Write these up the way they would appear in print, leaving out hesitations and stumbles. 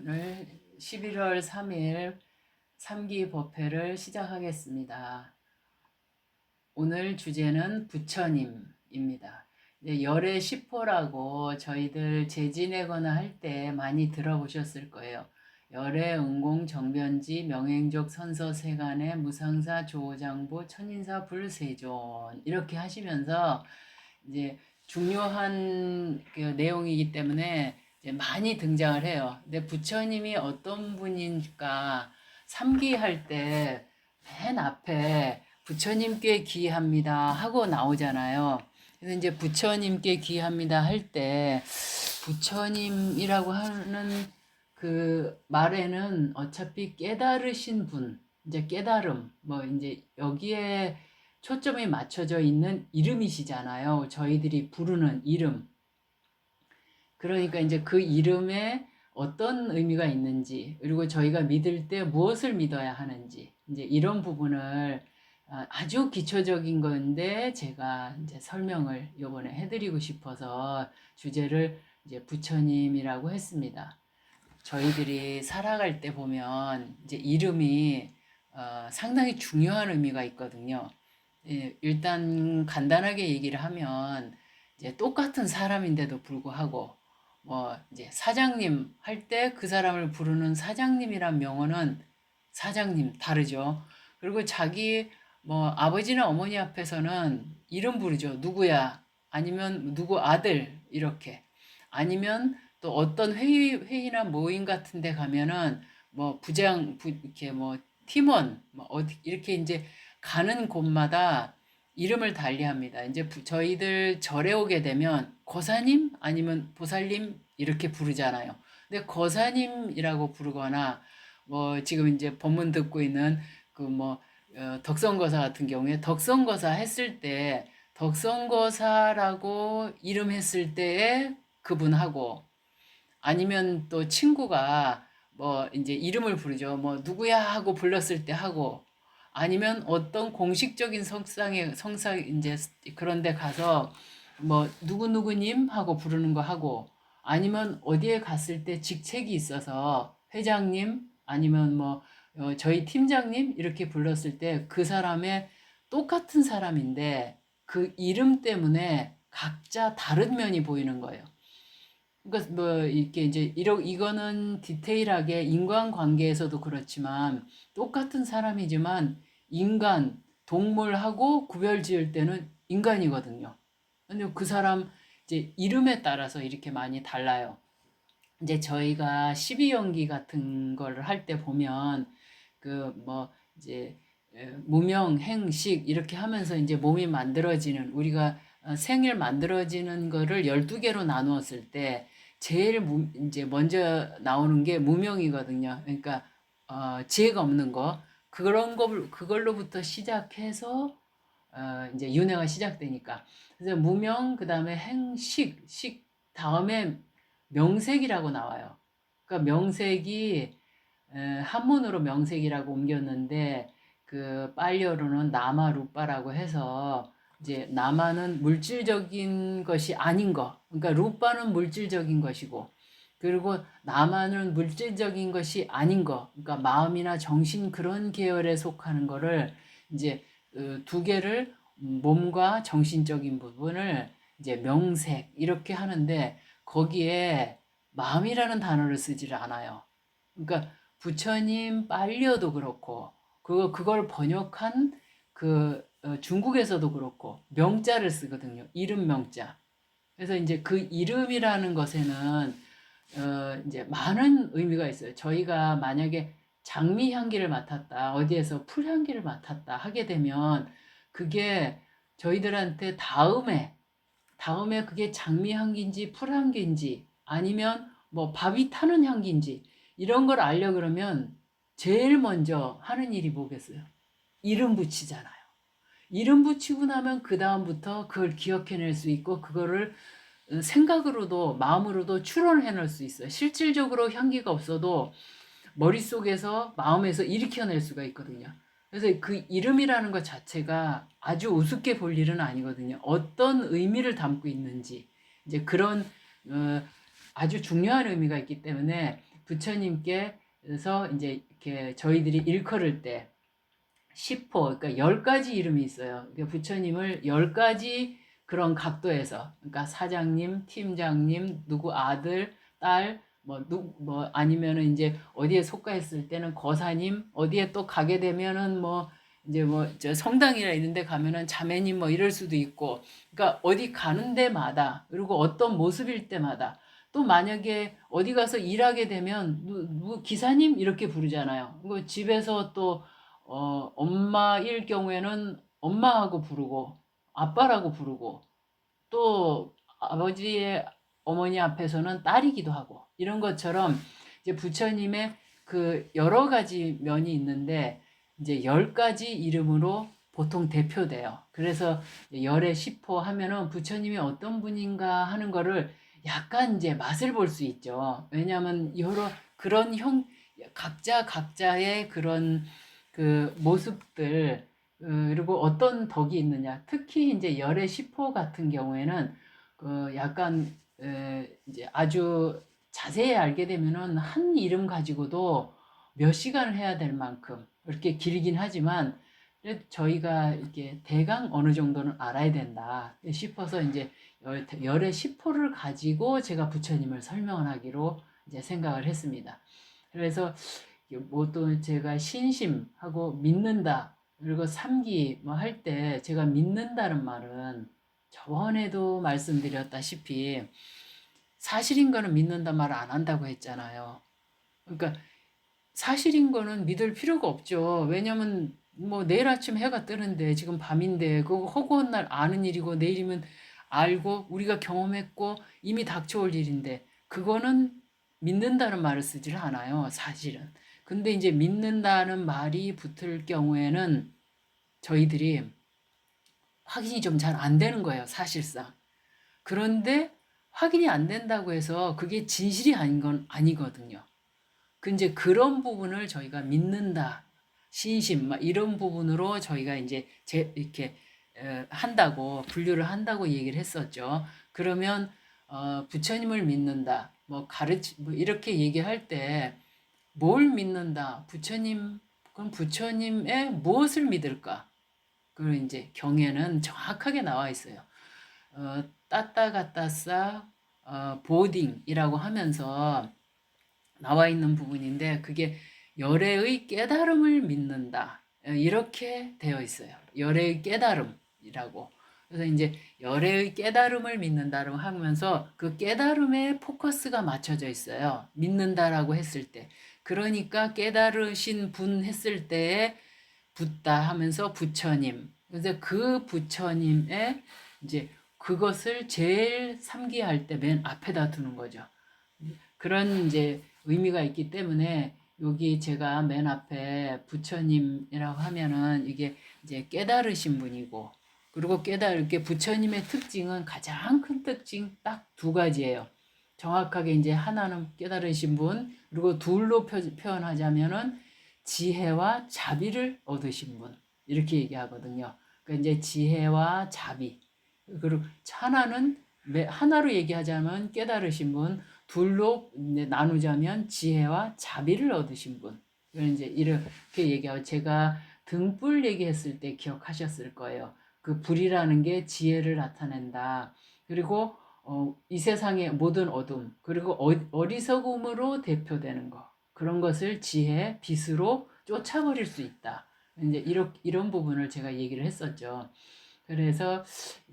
오늘 11월 3일 3기 법회를 시작하겠습니다. 오늘 주제는 부처님입니다. 열의 10호라고 저희들 재지내거나 할 때 많이 들어보셨을 거예요. 열의 응공 정변지 명행족 선서 세간의 무상사 조장부 천인사 불세존 이렇게 하시면서 이제 중요한 그 내용이기 때문에 이제 많이 등장을 해요. 근데 부처님이 어떤 분인가 3기 할 때 맨 앞에 부처님께 기합니다 하고 나오잖아요. 그래서 이제 부처님께 기합니다 할 때 부처님이라고 하는 그 말에는 어차피 깨달으신 분, 이제 깨달음, 뭐 이제 여기에 초점이 맞춰져 있는 이름이시잖아요. 저희들이 부르는 이름. 그러니까 이제 그 이름에 어떤 의미가 있는지, 그리고 저희가 믿을 때 무엇을 믿어야 하는지, 이제 이런 부분을 아주 기초적인 건데 제가 이제 설명을 요번에 해드리고 싶어서 주제를 이제 부처님이라고 했습니다. 저희들이 살아갈 때 보면 이제 이름이 상당히 중요한 의미가 있거든요. 예, 일단 간단하게 얘기를 하면 이제 똑같은 사람인데도 불구하고 뭐 이제 사장님 할 때 그 사람을 부르는 사장님이란 명언은 사장님 다르죠. 그리고 자기 뭐 아버지나 어머니 앞에서는 이름 부르죠. 누구야? 아니면 누구 아들 이렇게. 아니면 또 어떤 회의나 모임 같은 데 가면은 뭐 이렇게 뭐 팀원 뭐 어디 이렇게 이제 가는 곳마다 이름을 달리합니다. 이제 저희들 절에 오게 되면 거사님 아니면 보살님 이렇게 부르잖아요. 근데 거사님이라고 부르거나 뭐 지금 이제 법문 듣고 있는 그 뭐 덕성거사 같은 경우에 덕성거사 했을 때 덕성거사라고 이름 했을 때에 그분하고 아니면 또 친구가 뭐 이제 이름을 부르죠. 뭐 누구야 하고 불렀을 때 하고 아니면 어떤 공식적인 성상 이제 그런 데 가서 뭐 누구누구님 하고 부르는 거 하고 아니면 어디에 갔을 때 직책이 있어서 회장님 아니면 뭐 저희 팀장님 이렇게 불렀을 때 그 사람의 똑같은 사람인데 그 이름 때문에 각자 다른 면이 보이는 거예요. 그러니까 뭐 이렇게 이제 이거는 디테일하게 인간관계에서도 그렇지만 똑같은 사람이지만 인간, 동물하고 구별 지을 때는 인간이거든요. 근데 그 사람 이제 이름에 따라서 이렇게 많이 달라요. 이제 저희가 12연기 같은 걸 할 때 보면 그 뭐 이제 무명, 행식 이렇게 하면서 이제 몸이 만들어지는 우리가 생일 만들어지는 거를 12개로 나누었을 때 제일 이제 먼저 나오는 게 무명이거든요. 그러니까 지혜가 없는 거 그런 거 그걸로부터 시작해서 이제 윤회가 시작되니까 그래서 무명 그다음에 행식 식 다음에 명색이라고 나와요. 그러니까 명색이 한문으로 명색이라고 옮겼는데 그 빨리어로는 나마 루빠라고 해서 이제 나마는 물질적인 것이 아닌 거. 그러니까 루빠는 물질적인 것이고 그리고 나마는 물질적인 것이 아닌 거. 그러니까 마음이나 정신 그런 계열에 속하는 거를 이제 두 개를 몸과 정신적인 부분을 이제 명색 이렇게 하는데 거기에 마음이라는 단어를 쓰질 않아요. 그러니까 부처님 빨리어도 그렇고 그걸 번역한 그 중국에서도 그렇고 명자를 쓰거든요. 이름 명자. 그래서 이제 그 이름이라는 것에는 이제 많은 의미가 있어요. 저희가 만약에 장미 향기를 맡았다, 어디에서 풀 향기를 맡았다 하게 되면 그게 저희들한테 다음에 그게 장미 향기인지 풀 향기인지 아니면 뭐 밥이 타는 향기인지 이런 걸 알려 그러면 제일 먼저 하는 일이 뭐겠어요? 이름 붙이잖아요. 이름 붙이고 나면 그 다음부터 그걸 기억해낼 수 있고 그거를 생각으로도 마음으로도 추론해낼 수 있어요. 실질적으로 향기가 없어도 머릿속에서 마음에서 일으켜낼 수가 있거든요. 그래서 그 이름이라는 것 자체가 아주 우습게 볼 일은 아니거든요. 어떤 의미를 담고 있는지 이제 그런 아주 중요한 의미가 있기 때문에 부처님께서 이제 이렇게 저희들이 일컬을 때 10호, 그러니까 10가지 이름이 있어요. 그러니까 부처님을 10가지 그런 각도에서, 그러니까 사장님, 팀장님, 누구 아들, 딸, 뭐 아니면은 이제 어디에 속가했을 때는 거사님, 어디에 또 가게 되면은 뭐 이제 뭐 저 성당이나 이런 데 가면은 자매님 뭐 이럴 수도 있고, 그러니까 어디 가는 데마다, 그리고 어떤 모습일 때마다, 또 만약에 어디 가서 일하게 되면 누구 기사님 이렇게 부르잖아요. 그리고 집에서 또 엄마일 경우에는 엄마하고 부르고 아빠라고 부르고, 또 아버지의 어머니 앞에서는 딸이기도 하고, 이런 것처럼 이제 부처님의 그 여러 가지 면이 있는데 이제 10가지 이름으로 보통 대표돼요. 그래서 열의 10호 하면은 부처님이 어떤 분인가 하는 거를 약간 이제 맛을 볼 수 있죠. 왜냐하면 여러 그런 각자의 그런 그 모습들, 그리고 어떤 덕이 있느냐. 특히 이제 열의 10호 같은 경우에는 그 약간 이제 아주 자세히 알게 되면은 한 이름 가지고도 몇 시간을 해야 될 만큼 이렇게 길긴 하지만, 저희가 이렇게 대강 어느 정도는 알아야 된다 싶어서 이제 열의 10호를 가지고 제가 부처님을 설명을 하기로 이제 생각을 했습니다. 그래서 뭐 또 제가 신심하고 믿는다, 그리고 삼기 뭐 할 때 제가 믿는다는 말은 저번에도 말씀드렸다시피 사실인 거는 믿는다 말 안 한다고 했잖아요. 그러니까 사실인 거는 믿을 필요가 없죠. 왜냐면 뭐 내일 아침 해가 뜨는데 지금 밤인데 그거 허구한 날 아는 일이고, 내일이면 알고 우리가 경험했고 이미 닥쳐올 일인데 그거는 믿는다는 말을 쓰질 않아요, 사실은. 근데 이제 믿는다는 말이 붙을 경우에는 저희들이 확인이 좀 잘 안 되는 거예요, 사실상. 그런데 확인이 안 된다고 해서 그게 진실이 아닌 건 아니거든요. 그 이제 그런 부분을 저희가 믿는다, 신심, 막 이런 부분으로 저희가 이제 이렇게 한다고 분류를 한다고 얘기를 했었죠. 그러면 부처님을 믿는다, 뭐 이렇게 얘기할 때 뭘 믿는다, 부처님, 그럼 부처님의 무엇을 믿을까? 그 이제 경에는 정확하게 나와 있어요. 따따가따싸 보딩이라고 하면서 나와 있는 부분인데, 그게 열애의 깨달음을 믿는다, 이렇게 되어 있어요. 열애의 깨달음이라고. 그래서 이제 열애의 깨달음을 믿는다고 하면서 그 깨달음에 포커스가 맞춰져 있어요. 믿는다라고 했을 때. 그러니까 깨달으신 분 했을 때에 붙다 하면서 부처님. 그래서 그 부처님의 이제 그것을 제일 삼기할 때 맨 앞에다 두는 거죠. 그런 이제 의미가 있기 때문에 여기 제가 맨 앞에 부처님이라고 하면은 이게 이제 깨달으신 분이고, 그리고 깨달게 부처님의 특징은 가장 큰 특징 딱 두 가지예요. 정확하게 이제 하나는 깨달으신 분, 그리고 둘로 표현하자면은 지혜와 자비를 얻으신 분, 이렇게 얘기하거든요. 그러니까 이제 지혜와 자비, 그리고 하나로 얘기하자면 깨달으신 분, 둘로 나누자면 지혜와 자비를 얻으신 분. 이제 이렇게 얘기하고, 제가 등불 얘기했을 때 기억하셨을 거예요. 그 불이라는 게 지혜를 나타낸다. 그리고 이 세상의 모든 어둠, 그리고 어리석음으로 대표되는 것, 그런 것을 지혜, 빛으로 쫓아버릴 수 있다. 이제 이런 부분을 제가 얘기를 했었죠. 그래서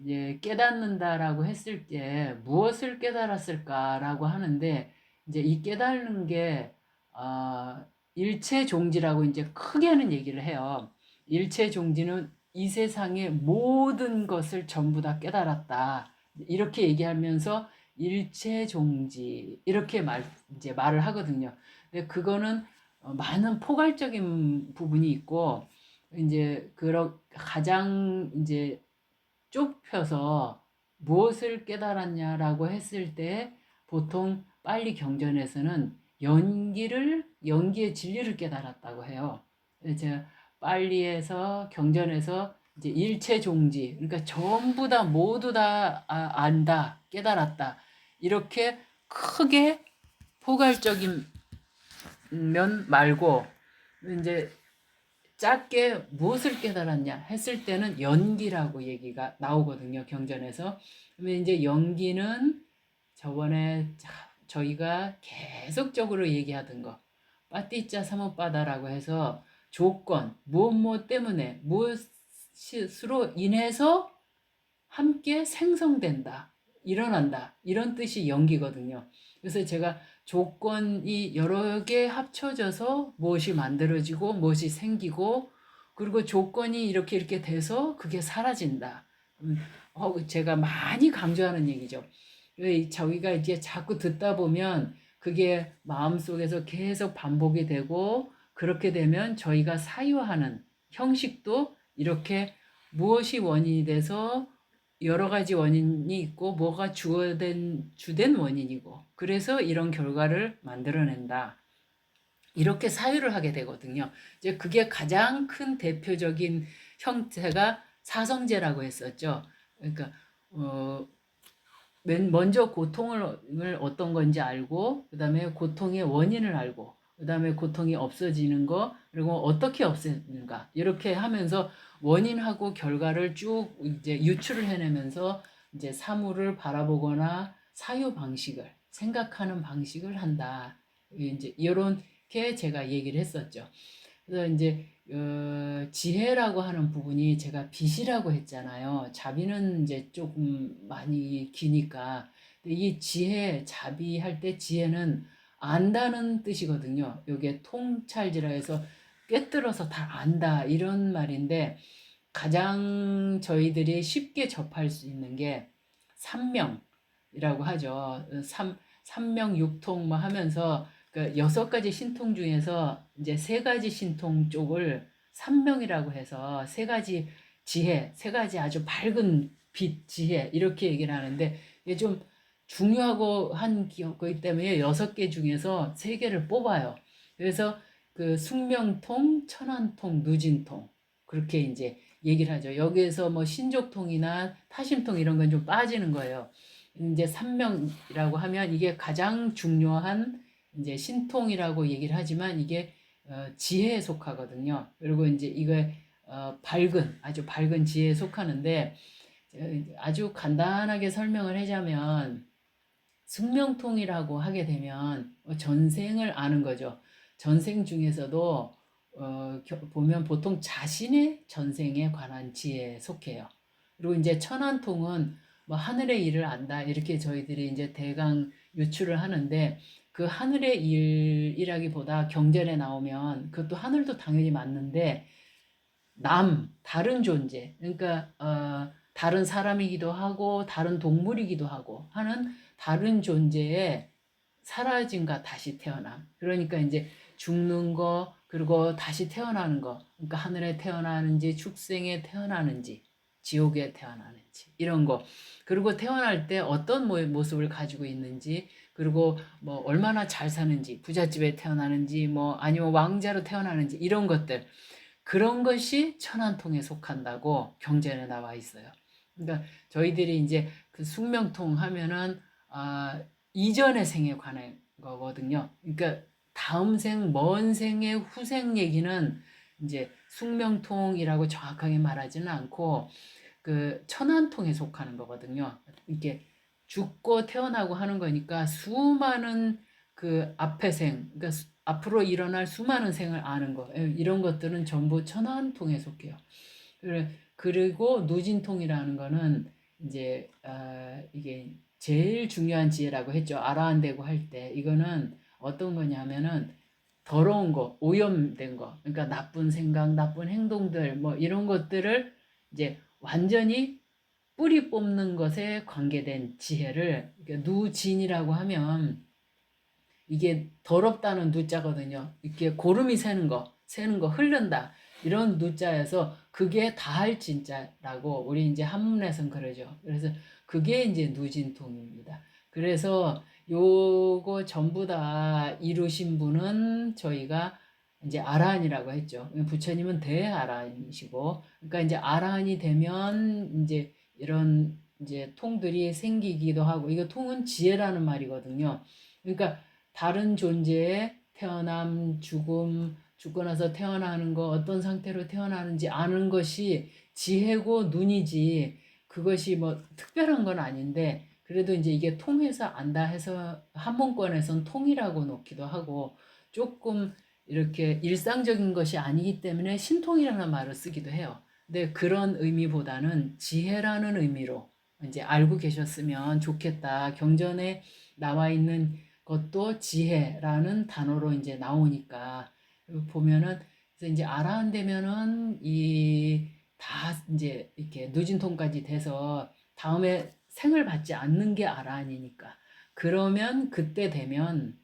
이제 깨닫는다라고 했을 때 무엇을 깨달았을까라고 하는데, 이제 이 깨달는 게 일체 종지라고 이제 크게는 얘기를 해요. 일체 종지는 이 세상의 모든 것을 전부 다 깨달았다, 이렇게 얘기하면서 일체 종지 이렇게 이제 말을 하거든요. 근데 그거는 많은 포괄적인 부분이 있고, 이제 그런 가장 이제 좁혀서 무엇을 깨달았냐라고 했을 때 보통 빨리 경전에서는 연기의 진리를 깨달았다고 해요. 제가 빨리에서 경전에서 이제 일체 종지, 그러니까 전부 다 모두 다 안다, 깨달았다, 이렇게 크게 포괄적인 면 말고 이제 짧게 무엇을 깨달았냐 했을 때는 연기라고 얘기가 나오거든요. 경전에서. 그러면 이제 연기는 저번에 저희가 계속적으로 얘기하던 거 빠띠자 사뭇바다라고 해서 조건 무엇 때문에 무엇으로 인해서 함께 생성된다, 일어난다 이런 뜻이 연기거든요. 그래서 제가 조건이 여러 개 합쳐져서 무엇이 만들어지고 무엇이 생기고 그리고 조건이 이렇게 돼서 그게 사라진다. 제가 많이 강조하는 얘기죠. 저희가 이제 자꾸 듣다 보면 그게 마음속에서 계속 반복이 되고 그렇게 되면 저희가 사유하는 형식도 이렇게 무엇이 원인이 돼서 여러 가지 원인이 있고 뭐가 주된 원인이고 그래서 이런 결과를 만들어낸다. 이렇게 사유를 하게 되거든요. 이제 그게 가장 큰 대표적인 형태가 사성제라고 했었죠. 그러니까 먼저 고통을 어떤 건지 알고 그다음에 고통의 원인을 알고 그다음에 고통이 없어지는 거 그리고 어떻게 없애는가 이렇게 하면서 원인하고 결과를 쭉 이제 유추를 해내면서 이제 사물을 바라보거나 사유 방식을 생각하는 방식을 한다. 이제 이렇게 제가 얘기를 했었죠. 그래서 이제 지혜라고 하는 부분이 제가 빛이라고 했잖아요. 자비는 이제 조금 많이 기니까. 근데 이 지혜, 자비 할 때 지혜는 안다는 뜻이거든요. 요게 통찰지라 해서 꿰뚫어서 다 안다 이런 말인데 가장 저희들이 쉽게 접할 수 있는 게 삼명이라고 하죠. 삼명육통 뭐 하면서 그 6가지 신통 중에서 이제 3가지 신통 쪽을 삼명이라고 해서 3가지 지혜, 3가지 아주 밝은 빛 지혜 이렇게 얘기를 하는데 이게 좀 중요하고 한 거기 때문에 6개 중에서 3개를 뽑아요. 그래서 그 숙명통, 천안통, 누진통 그렇게 이제 얘기를 하죠. 여기에서 뭐 신족통이나 타심통 이런 건 좀 빠지는 거예요. 이제 삼명이라고 하면 이게 가장 중요한 이제 신통이라고 얘기를 하지만 이게 지혜에 속하거든요. 그리고 이제 이거 아주 밝은 지혜에 속하는데 아주 간단하게 설명을 하자면 숙명통이라고 하게 되면 전생을 아는 거죠. 전생 중에서도 보면 보통 자신의 전생에 관한 지혜에 속해요. 그리고 이제 천안통은 뭐 하늘의 일을 안다 이렇게 저희들이 이제 대강 유추를 하는데 그 하늘의 일이라기보다 경전에 나오면 그것도 하늘도 당연히 맞는데 다른 존재 그러니까 다른 사람이기도 하고 다른 동물이기도 하고 하는 다른 존재의 사라짐과 다시 태어남. 그러니까 이제 죽는 거 그리고 다시 태어나는 거. 그러니까 하늘에 태어나는지 축생에 태어나는지 지옥에 태어나는지 이런 거. 그리고 태어날 때 어떤 모습을 가지고 있는지 그리고 뭐 얼마나 잘 사는지 부잣집에 태어나는지 뭐 아니면 왕자로 태어나는지 이런 것들. 그런 것이 천안통에 속한다고 경전에 나와 있어요. 그러니까 저희들이 이제 그 숙명통 하면은 이전의 생에 관한 거거든요. 그러니까 다음 생, 먼 생의 후생 얘기는 이제 숙명통이라고 정확하게 말하지는 않고 그 천안통에 속하는 거거든요. 이게 죽고 태어나고 하는 거니까 수많은 그 앞의 생, 그러니까 앞으로 일어날 수많은 생을 아는 거, 이런 것들은 전부 천안통에 속해요. 그리고 누진통이라는 거는 이제 이게 제일 중요한 지혜라고 했죠. 아라한대고 할 때 이거는 어떤 거냐면은 더러운 거, 오염된 거, 그러니까 나쁜 생각, 나쁜 행동들 뭐 이런 것들을 이제 완전히 뿌리 뽑는 것에 관계된 지혜를 누진이라고 하면 이게 더럽다는 누자거든요. 이렇게 고름이 새는 거, 흐른다. 이런 누자여서 그게 다할 진자라고 우리 이제 한문에서는 그러죠. 그래서 그게 이제 누진통입니다. 그래서 요거 전부 다 이루신 분은 저희가 이제 아라한이라고 했죠. 부처님은 대아라한이시고, 그러니까 이제 아라한이 되면 이제 이런 이제 통들이 생기기도 하고, 이거 통은 지혜라는 말이거든요. 그러니까 다른 존재에 태어남, 죽음, 죽고 나서 태어나는 거, 어떤 상태로 태어나는지 아는 것이 지혜고 눈이지, 그것이 뭐 특별한 건 아닌데, 그래도 이제 이게 통해서 안다 해서 한문권에선 통이라고 놓기도 하고, 조금 이렇게 일상적인 것이 아니기 때문에 신통이라는 말을 쓰기도 해요. 근데 그런 의미보다는 지혜라는 의미로 이제 알고 계셨으면 좋겠다. 경전에 나와 있는 것도 지혜라는 단어로 이제 나오니까 보면은, 그래서 이제 아라한되면은 이 다 이제 이렇게 누진통까지 돼서 다음에 생을 받지 않는 게 아라한이니까, 그러면 그때 되면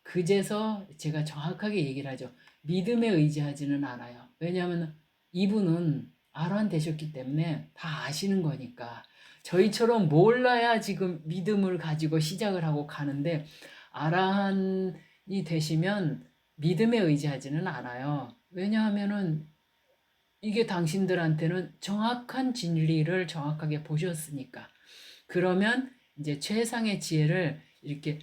그제서 제가 정확하게 얘기를 하죠. 믿음에 의지하지는 않아요. 왜냐하면 이분은 아란 되셨기 때문에 다 아시는 거니까. 저희처럼 몰라야 지금 믿음을 가지고 시작을 하고 가는데, 아라한이 되시면 믿음에 의지하지는 않아요. 왜냐하면은 이게 당신들한테는 정확한 진리를 정확하게 보셨으니까. 그러면 이제 최상의 지혜를 이렇게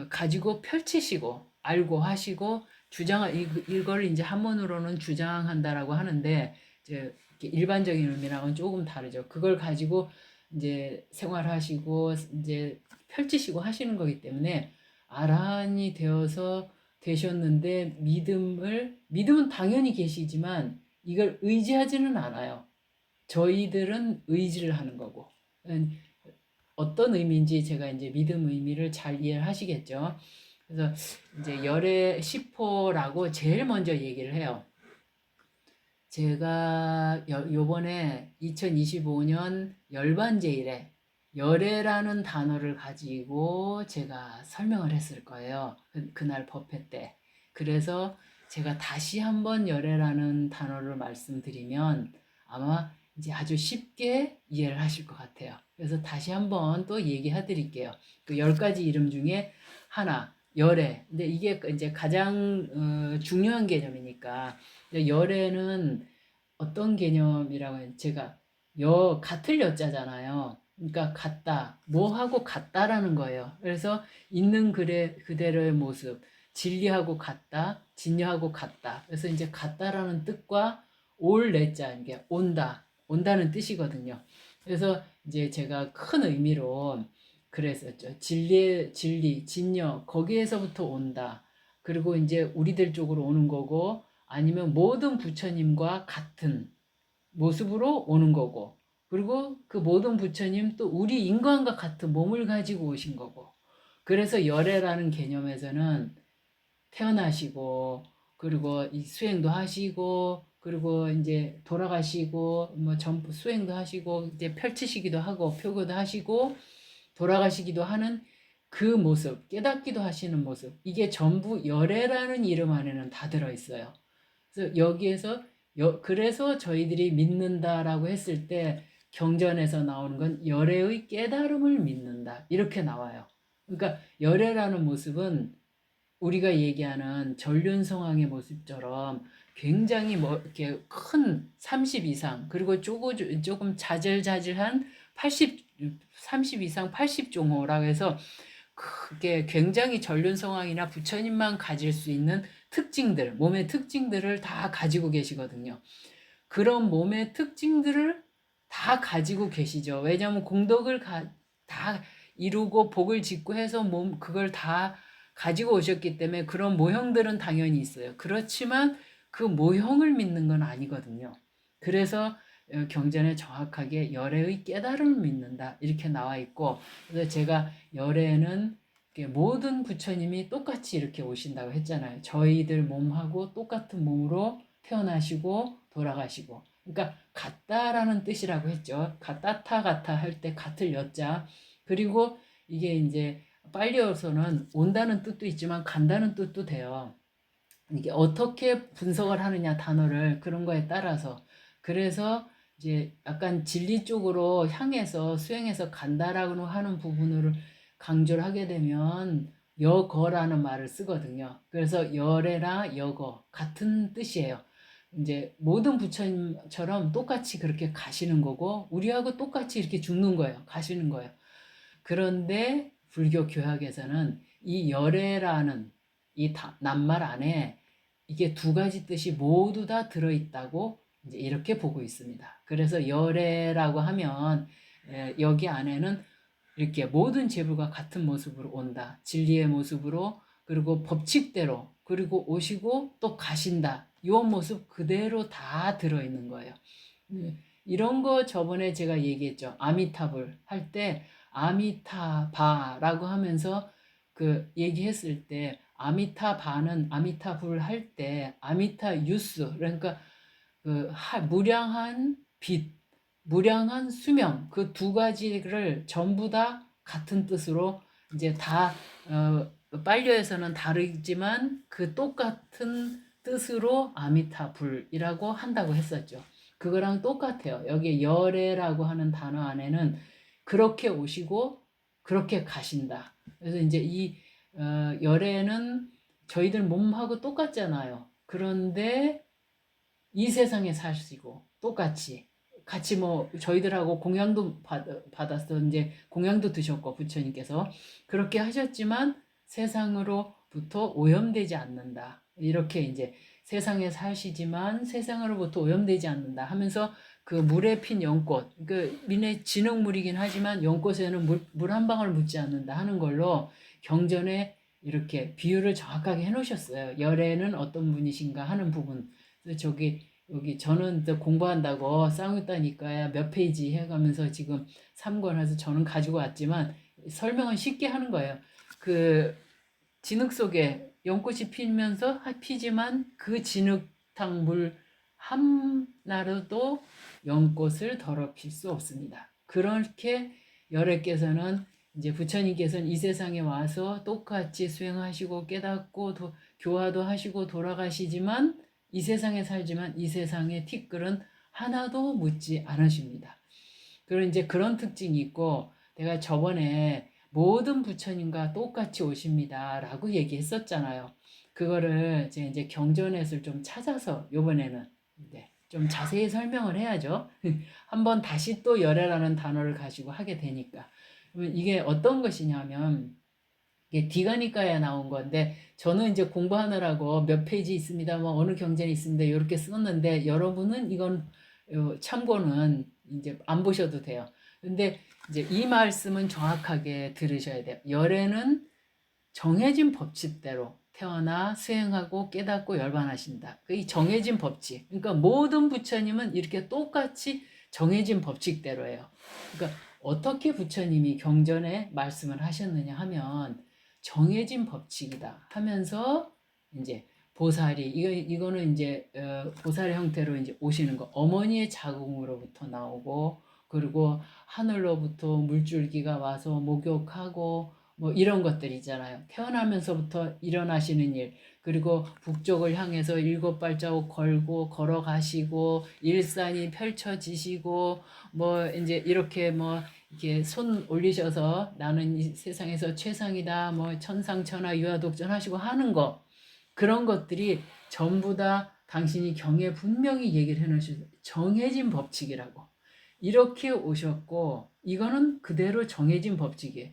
가지고 펼치시고 알고 하시고 주장, 이걸 이제 한문으로는 주장한다라고 하는데, 이제 일반적인 의미랑은 조금 다르죠. 그걸 가지고 이제 생활하시고 이제 펼치시고 하시는 거기 때문에, 아라한이 되어서 되셨는데 믿음은 당연히 계시지만 이걸 의지하지는 않아요. 저희들은 의지를 하는 거고. 어떤 의미인지 제가 이제 믿음 의미를 잘 이해를 하시겠죠. 그래서 이제 열애 시포라고 제일 먼저 얘기를 해요. 제가 요번에 2025년 열반제일에 열애라는 단어를 가지고 제가 설명을 했을 거예요. 그날 법회 때. 그래서 제가 다시 한번 열애라는 단어를 말씀드리면 아마 이제 아주 쉽게 이해를 하실 것 같아요. 그래서 다시 한번 또 얘기해 드릴게요. 그 10가지 이름 중에 하나, 열애. 근데 이게 이제 가장 중요한 개념이니까. 열애는 어떤 개념이라고 해요? 제가 같을 여자잖아요. 그러니까 같다. 뭐하고 같다라는 거예요. 그래서 있는 그대로의 모습, 진리하고 같다, 진여하고 같다. 그래서 이제 같다라는 뜻과 올 내자, 이게 온다는 뜻이거든요. 그래서 이제 제가 큰 의미로 그랬었죠. 진리, 진여, 거기에서부터 온다. 그리고 이제 우리들 쪽으로 오는 거고, 아니면 모든 부처님과 같은 모습으로 오는 거고, 그리고 그 모든 부처님 또 우리 인간과 같은 몸을 가지고 오신 거고, 그래서 열애라는 개념에서는 태어나시고, 그리고 이 수행도 하시고, 그리고 이제 돌아가시고, 뭐 전부 수행도 하시고, 이제 펼치시기도 하고, 표교도 하시고, 돌아가시기도 하는 그 모습, 깨닫기도 하시는 모습, 이게 전부 열애라는 이름 안에는 다 들어있어요. 그래서 여기에서 그래서 저희들이 믿는다라고 했을 때 경전에서 나오는 건 열애의 깨달음을 믿는다 이렇게 나와요. 그러니까 열애라는 모습은 우리가 얘기하는 전륜성왕의 모습처럼 굉장히 뭐 이렇게 큰 30 이상, 그리고 조금 자질자질한 80 30 이상 80종호라고 해서 그게 굉장히 전륜성왕이나 부처님만 가질 수 있는 특징들, 몸의 특징들을 다 가지고 계시거든요. 그런 몸의 특징들을 다 가지고 계시죠. 왜냐하면 공덕을 다 이루고 복을 짓고 해서 그걸 다 가지고 오셨기 때문에 그런 모형들은 당연히 있어요. 그렇지만 그 모형을 믿는 건 아니거든요. 그래서 경전에 정확하게 열애의 깨달음을 믿는다 이렇게 나와 있고, 그래서 제가 열애는 모든 부처님이 똑같이 이렇게 오신다고 했잖아요. 저희들 몸하고 똑같은 몸으로 태어나시고 돌아가시고, 그러니까 같다라는 뜻이라고 했죠. 같다 할 때 같을 여자. 그리고 이게 이제 빨리어서는 온다는 뜻도 있지만 간다는 뜻도 돼요. 이게 어떻게 분석을 하느냐 단어를, 그런 거에 따라서. 그래서 이제 약간 진리 쪽으로 향해서 수행해서 간다라고 하는 부분을 강조를 하게 되면 여거라는 말을 쓰거든요. 그래서 열애나 여거 같은 뜻이에요. 이제 모든 부처님처럼 똑같이 그렇게 가시는 거고 우리하고 똑같이 이렇게 죽는 거예요. 가시는 거예요. 그런데 불교 교학에서는 이 열애라는 이 낱말 안에 이게 두 가지 뜻이 모두 다 들어있다고 이제 이렇게 보고 있습니다. 그래서 열애라고 하면 여기 안에는 이렇게 모든 제불과 같은 모습으로 온다. 진리의 모습으로, 그리고 법칙대로, 그리고 오시고 또 가신다. 이 모습 그대로 다 들어있는 거예요. 이런 거 저번에 제가 얘기했죠. 아미타불 할 때 아미타바라고 하면서 그 얘기했을 때 아미타바는 아미타불 할 때 아미타 유스, 그러니까 그 무량한 빛, 무량한 수명, 그 두 가지를 전부 다 같은 뜻으로 이제 다 빨려에서는 다르지만 그 똑같은 뜻으로 아미타불이라고 한다고 했었죠. 그거랑 똑같아요. 여기 열애라고 하는 단어 안에는 그렇게 오시고 그렇게 가신다. 그래서 이제 이 열애는 저희들 몸하고 똑같잖아요. 그런데 이 세상에 사시고 똑같이 같이 뭐 저희들하고 공양도 받았어. 이제 공양도 드셨고 부처님께서 그렇게 하셨지만 세상으로부터 오염되지 않는다. 이렇게 이제 세상에 사시지만 세상으로부터 오염되지 않는다 하면서 그 물에 핀 연꽃, 그 민의 진흙물이긴 하지만 연꽃에는 물 한 방울 묻지 않는다 하는 걸로 경전에 이렇게 비유를 정확하게 해놓으셨어요. 열애는 어떤 분이신가 하는 부분. 그래서 여기 저는 또 공부한다고 쌍유따니까 몇 페이지 해가면서 지금 3권 해서 저는 가지고 왔지만 설명은 쉽게 하는 거예요. 그 진흙 속에 연꽃이 피면서 피지만 그 진흙탕 물 하나로도 연꽃을 더럽힐 수 없습니다. 그렇게 열애께서는 이제 부처님께서는 이 세상에 와서 똑같이 수행하시고 깨닫고 교화도 하시고 돌아가시지만 이 세상에 살지만 이 세상의 티끌은 하나도 묻지 않으십니다. 그런 이제 그런 특징이 있고 내가 저번에 모든 부처님과 똑같이 오십니다라고 얘기했었잖아요. 그거를 이제 경전에서 좀 찾아서 요번에는 좀 자세히 설명을 해야죠. 한번 다시 또 열애라는 단어를 가지고 하게 되니까. 이게 어떤 것이냐면 이게 디가니까에 나온 건데 저는 이제 공부하느라고 몇 페이지 있습니다. 뭐 어느 경전이 있습니다. 이렇게 썼는데 여러분은 이건 참고는 이제 안 보셔도 돼요. 근데 이제 이 말씀은 정확하게 들으셔야 돼요. 열애는 정해진 법칙대로 태어나 수행하고 깨닫고 열반하신다. 이 정해진 법칙. 그러니까 모든 부처님은 이렇게 똑같이 정해진 법칙대로예요. 그러니까 어떻게 부처님이 경전에 말씀을 하셨느냐 하면 정해진 법칙이다 하면서 이제 보살이 이거는 이제 보살의 형태로 이제 오시는 거. 어머니의 자궁으로부터 나오고 그리고 하늘로부터 물줄기가 와서 목욕하고 뭐 이런 것들 있잖아요. 태어나면서부터 일어나시는 일, 그리고 북쪽을 향해서 7발자국 걸고 걸어가시고 일산이 펼쳐지시고 뭐 이제 이렇게 뭐 이렇게 손 올리셔서 나는 이 세상에서 최상이다 뭐 천상천하 유아독전 하시고 하는 거, 그런 것들이 전부 다 당신이 경에 분명히 얘기를 해놓으셔서 정해진 법칙이라고 이렇게 오셨고 이거는 그대로 정해진 법칙이에요.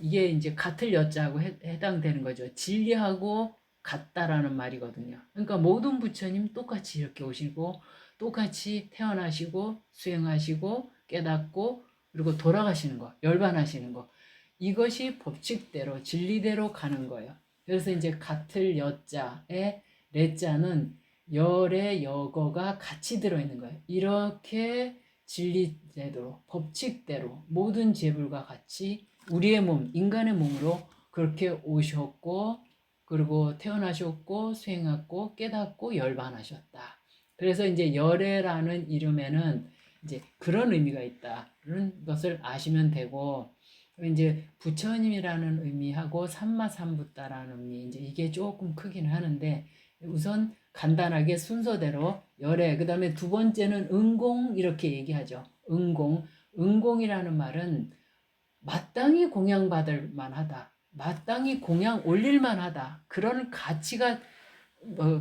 이게 이제 같을 여자하고 해당되는 거죠. 진리하고 같다라는 말이거든요. 그러니까 모든 부처님 똑같이 이렇게 오시고 똑같이 태어나시고 수행하시고 깨닫고 그리고 돌아가시는 거, 열반하시는 거. 이것이 법칙대로 진리대로 가는 거예요. 그래서 이제 같을 여자에 레자는 열의 여거가 같이 들어있는 거예요. 이렇게 진리대로 법칙대로 모든 제불과 같이 우리의 몸, 인간의 몸으로 그렇게 오셨고 그리고 태어나셨고 수행하고 깨닫고 열반하셨다. 그래서 이제 열애라는 이름에는 이제 그런 의미가 있다는 것을 아시면 되고 이제 부처님이라는 의미하고 삼마삼부따라는 의미 이제 이게 조금 크긴 하는데 우선 간단하게 순서대로 열애, 그 다음에 두 번째는 응공 이렇게 얘기하죠. 응공이라는 말은 마땅히 공양받을 만하다. 마땅히 공양 올릴 만하다. 그런 가치가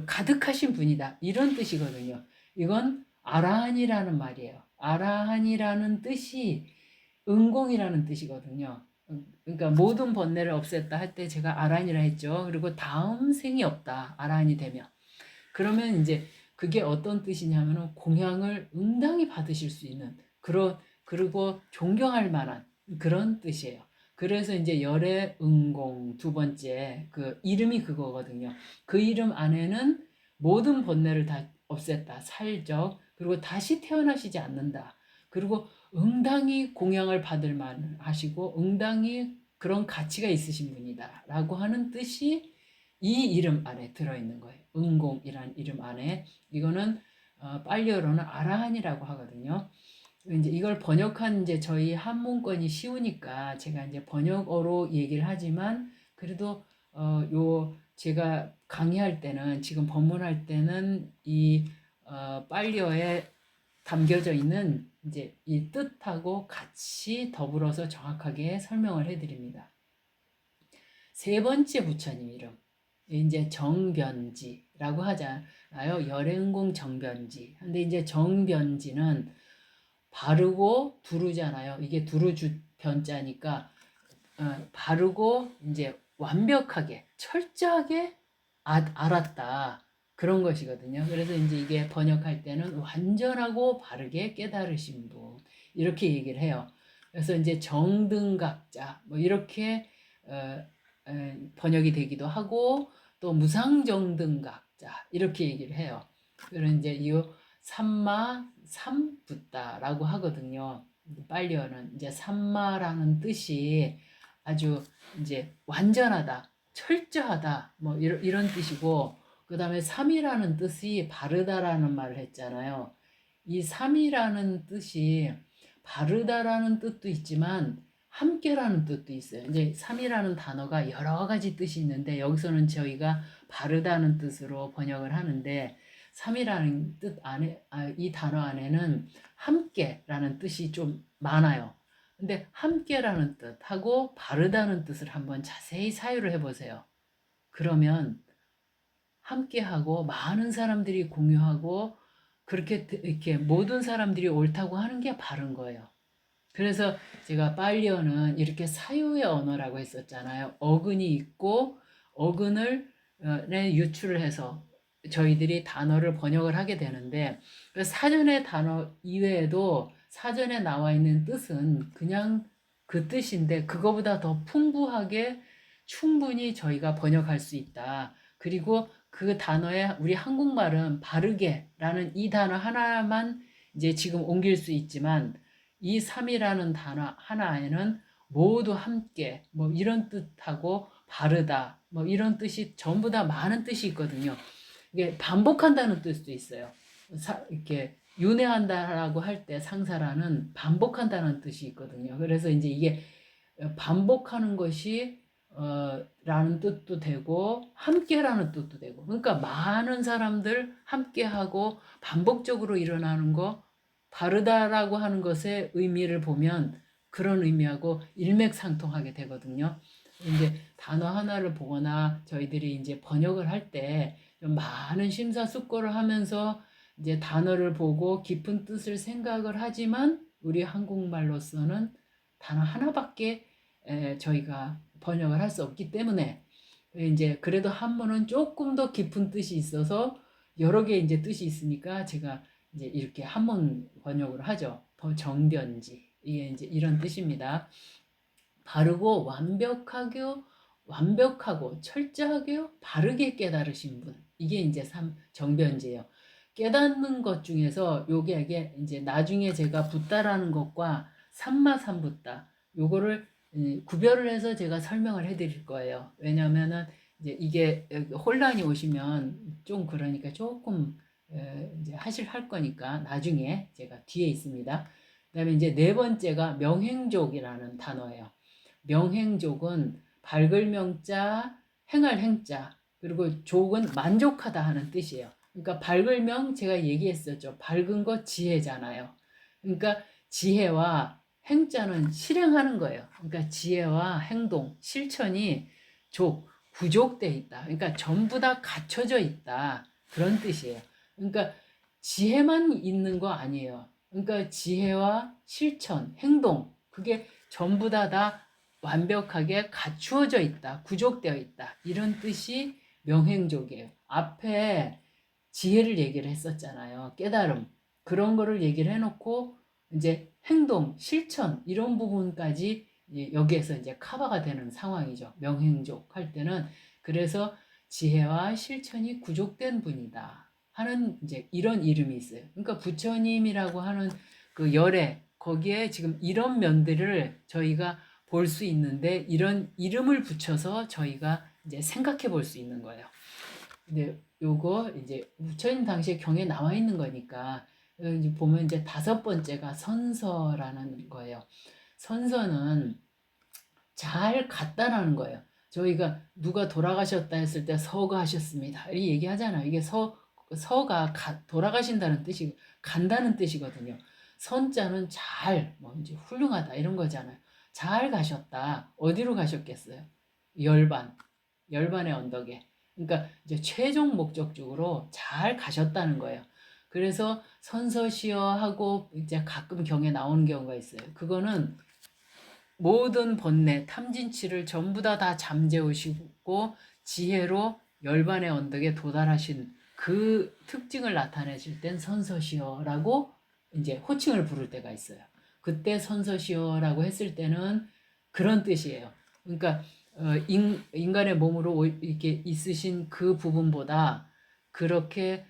가득하신 분이다. 이런 뜻이거든요. 이건 아라한이라는 말이에요. 아라한이라는 뜻이 응공이라는 뜻이거든요. 그러니까 모든 번뇌를 없앴다 할 때 제가 아란이라 했죠. 그리고 다음 생이 없다. 아란이 되면. 그러면 이제 그게 어떤 뜻이냐면은 공양을 응당히 받으실 수 있는 그리고 존경할 만한 그런 뜻이에요. 그래서 이제 열애 응공 두 번째 그 이름이 그거거든요. 그 이름 안에는 모든 번뇌를 다 없앴다. 살적. 그리고 다시 태어나시지 않는다. 그리고 응당히 공양을 받을 만 하시고 응당히 그런 가치가 있으신 분이다라고 하는 뜻이 이 이름 안에 들어있는 거예요. 응공이란 이름 안에. 이거는 빨리어로는 아라한이라고 하거든요. 이제 이걸 번역한 이제 저희 한문권이 쉬우니까 제가 이제 번역어로 얘기를 하지만 그래도 요 제가 강의할 때는 지금 법문할 때는 이 빨리어에 담겨져 있는 이제 이 뜻하고 같이 더불어서 정확하게 설명을 해드립니다. 세 번째 부처님 이름 이제 정변지라고 하잖아요. 열행공 정변지. 근데 이제 정변지는 바르고 두루잖아요. 이게 두루주 변자니까 바르고 이제 완벽하게 철저하게 알았다. 그런 것이거든요. 그래서 이제 이게 번역할 때는 완전하고 바르게 깨달으신 분 이렇게 얘기를 해요. 그래서 이제 정등각자 뭐 이렇게 번역이 되기도 하고 또 무상정등각자 이렇게 얘기를 해요. 그런 이제 이 삼마 삼붓다라고 하거든요. 빨리어는 이제 삼마라는 뜻이 아주 이제 완전하다, 철저하다, 뭐 이런 뜻이고, 그 다음에 삼이라는 뜻이 바르다라는 말을 했잖아요. 이 삼이라는 뜻이 바르다라는 뜻도 있지만 함께라는 뜻도 있어요. 이제 삼이라는 단어가 여러 가지 뜻이 있는데 여기서는 저희가 바르다는 뜻으로 번역을 하는데 삼이라는 뜻 안에 이 단어 안에는 함께라는 뜻이 좀 많아요. 근데 함께라는 뜻하고 바르다는 뜻을 한번 자세히 사유를 해보세요. 그러면 함께하고 많은 사람들이 공유하고 그렇게 이렇게 모든 사람들이 옳다고 하는 게 바른 거예요. 그래서 제가 빨리어는 이렇게 사유의 언어라고 했었잖아요. 어근이 있고 어근을 유출을 해서 저희들이 단어를 번역을 하게 되는데 사전의 단어 이외에도 사전에 나와 있는 뜻은 그냥 그 뜻인데 그거보다 더 풍부하게 충분히 저희가 번역할 수 있다. 그리고 그 단어에 우리 한국말은 바르게라는 이 단어 하나만 이제 지금 옮길 수 있지만 이 삼이라는 단어 하나에는 모두 함께 뭐 이런 뜻하고 바르다 뭐 이런 뜻이 전부 다 많은 뜻이 있거든요. 이게 반복한다는 뜻도 있어요. 이렇게 윤회한다라고 할 때 상사라는 반복한다는 뜻이 있거든요. 그래서 이제 이게 반복하는 것이 라는 뜻도 되고 함께라는 뜻도 되고 그러니까 많은 사람들 함께하고 반복적으로 일어나는 거 바르다라고 하는 것의 의미를 보면 그런 의미하고 일맥상통하게 되거든요. 이제 단어 하나를 보거나 저희들이 이제 번역을 할 때 좀 많은 심사숙고를 하면서 이제 단어를 보고 깊은 뜻을 생각을 하지만 우리 한국말로서는 단어 하나밖에 저희가 번역을 할 수 없기 때문에 이제 그래도 한문은 조금 더 깊은 뜻이 있어서 여러 개 이제 뜻이 있으니까 제가 이제 이렇게 한문 번역을 하죠. 정변지 이게 이제 이런 뜻입니다. 바르고 완벽하고 철저하게 바르게 깨달으신 분 이게 이제 정변지예요. 깨닫는 것 중에서 이게 이제 나중에 제가 붓다라는 것과 삼마삼붓다 요거를 구별을 해서 제가 설명을 해드릴 거예요. 왜냐하면은 이제 이게 혼란이 오시면 좀 그러니까 조금 이제 할 거니까 나중에 제가 뒤에 있습니다. 그다음에 이제 네 번째가 명행족이라는 단어예요. 명행족은 밝을 명자, 행할 행자, 그리고 족은 만족하다 하는 뜻이에요. 그러니까 밝을 명 제가 얘기했었죠. 밝은 거 지혜잖아요. 그러니까 지혜와 행자는 실행하는 거예요. 그러니까 지혜와 행동, 실천이 구족돼 있다. 그러니까 전부 다 갖춰져 있다. 그런 뜻이에요. 그러니까 지혜만 있는 거 아니에요. 그러니까 지혜와 실천, 행동, 그게 전부 다 완벽하게 갖추어져 있다, 구족되어 있다, 이런 뜻이 명행족이에요. 앞에 지혜를 얘기를 했었잖아요. 깨달음. 그런 거를 얘기를 해놓고 이제 행동, 실천 이런 부분까지 여기에서 이제 커버가 되는 상황이죠. 명행족 할 때는. 그래서 지혜와 실천이 구족된 분이다 하는 이제 이런 이름이 있어요. 그러니까 부처님이라고 하는 그 열애 거기에 지금 이런 면들을 저희가 볼 수 있는데 이런 이름을 붙여서 저희가 이제 생각해 볼 수 있는 거예요. 근데 요거 이제 부처님 당시에 경에 나와 있는 거니까 이제 보면 이제 다섯 번째가 선서라는 거예요. 선서는 잘 갔다라는 거예요. 저희가 누가 돌아가셨다 했을 때 서거하셨습니다. 이 얘기하잖아요. 이게 서가 돌아가신다는 뜻이 간다는 뜻이거든요. 선자는 잘, 뭐 이제 훌륭하다 이런 거잖아요. 잘 가셨다. 어디로 가셨겠어요? 열반, 열반의 언덕에. 그러니까 이제 최종 목적적으로 잘 가셨다는 거예요. 그래서 선서시여 하고 이제 가끔 경에 나오는 경우가 있어요. 그거는 모든 번뇌, 탐진치를 전부 다 잠재우시고 지혜로 열반의 언덕에 도달하신 그 특징을 나타내실 땐 선서시여라고 이제 호칭을 부를 때가 있어요. 그때 선서시여라고 했을 때는 그런 뜻이에요. 그러니까 인간의 몸으로 이렇게 있으신 그 부분보다 그렇게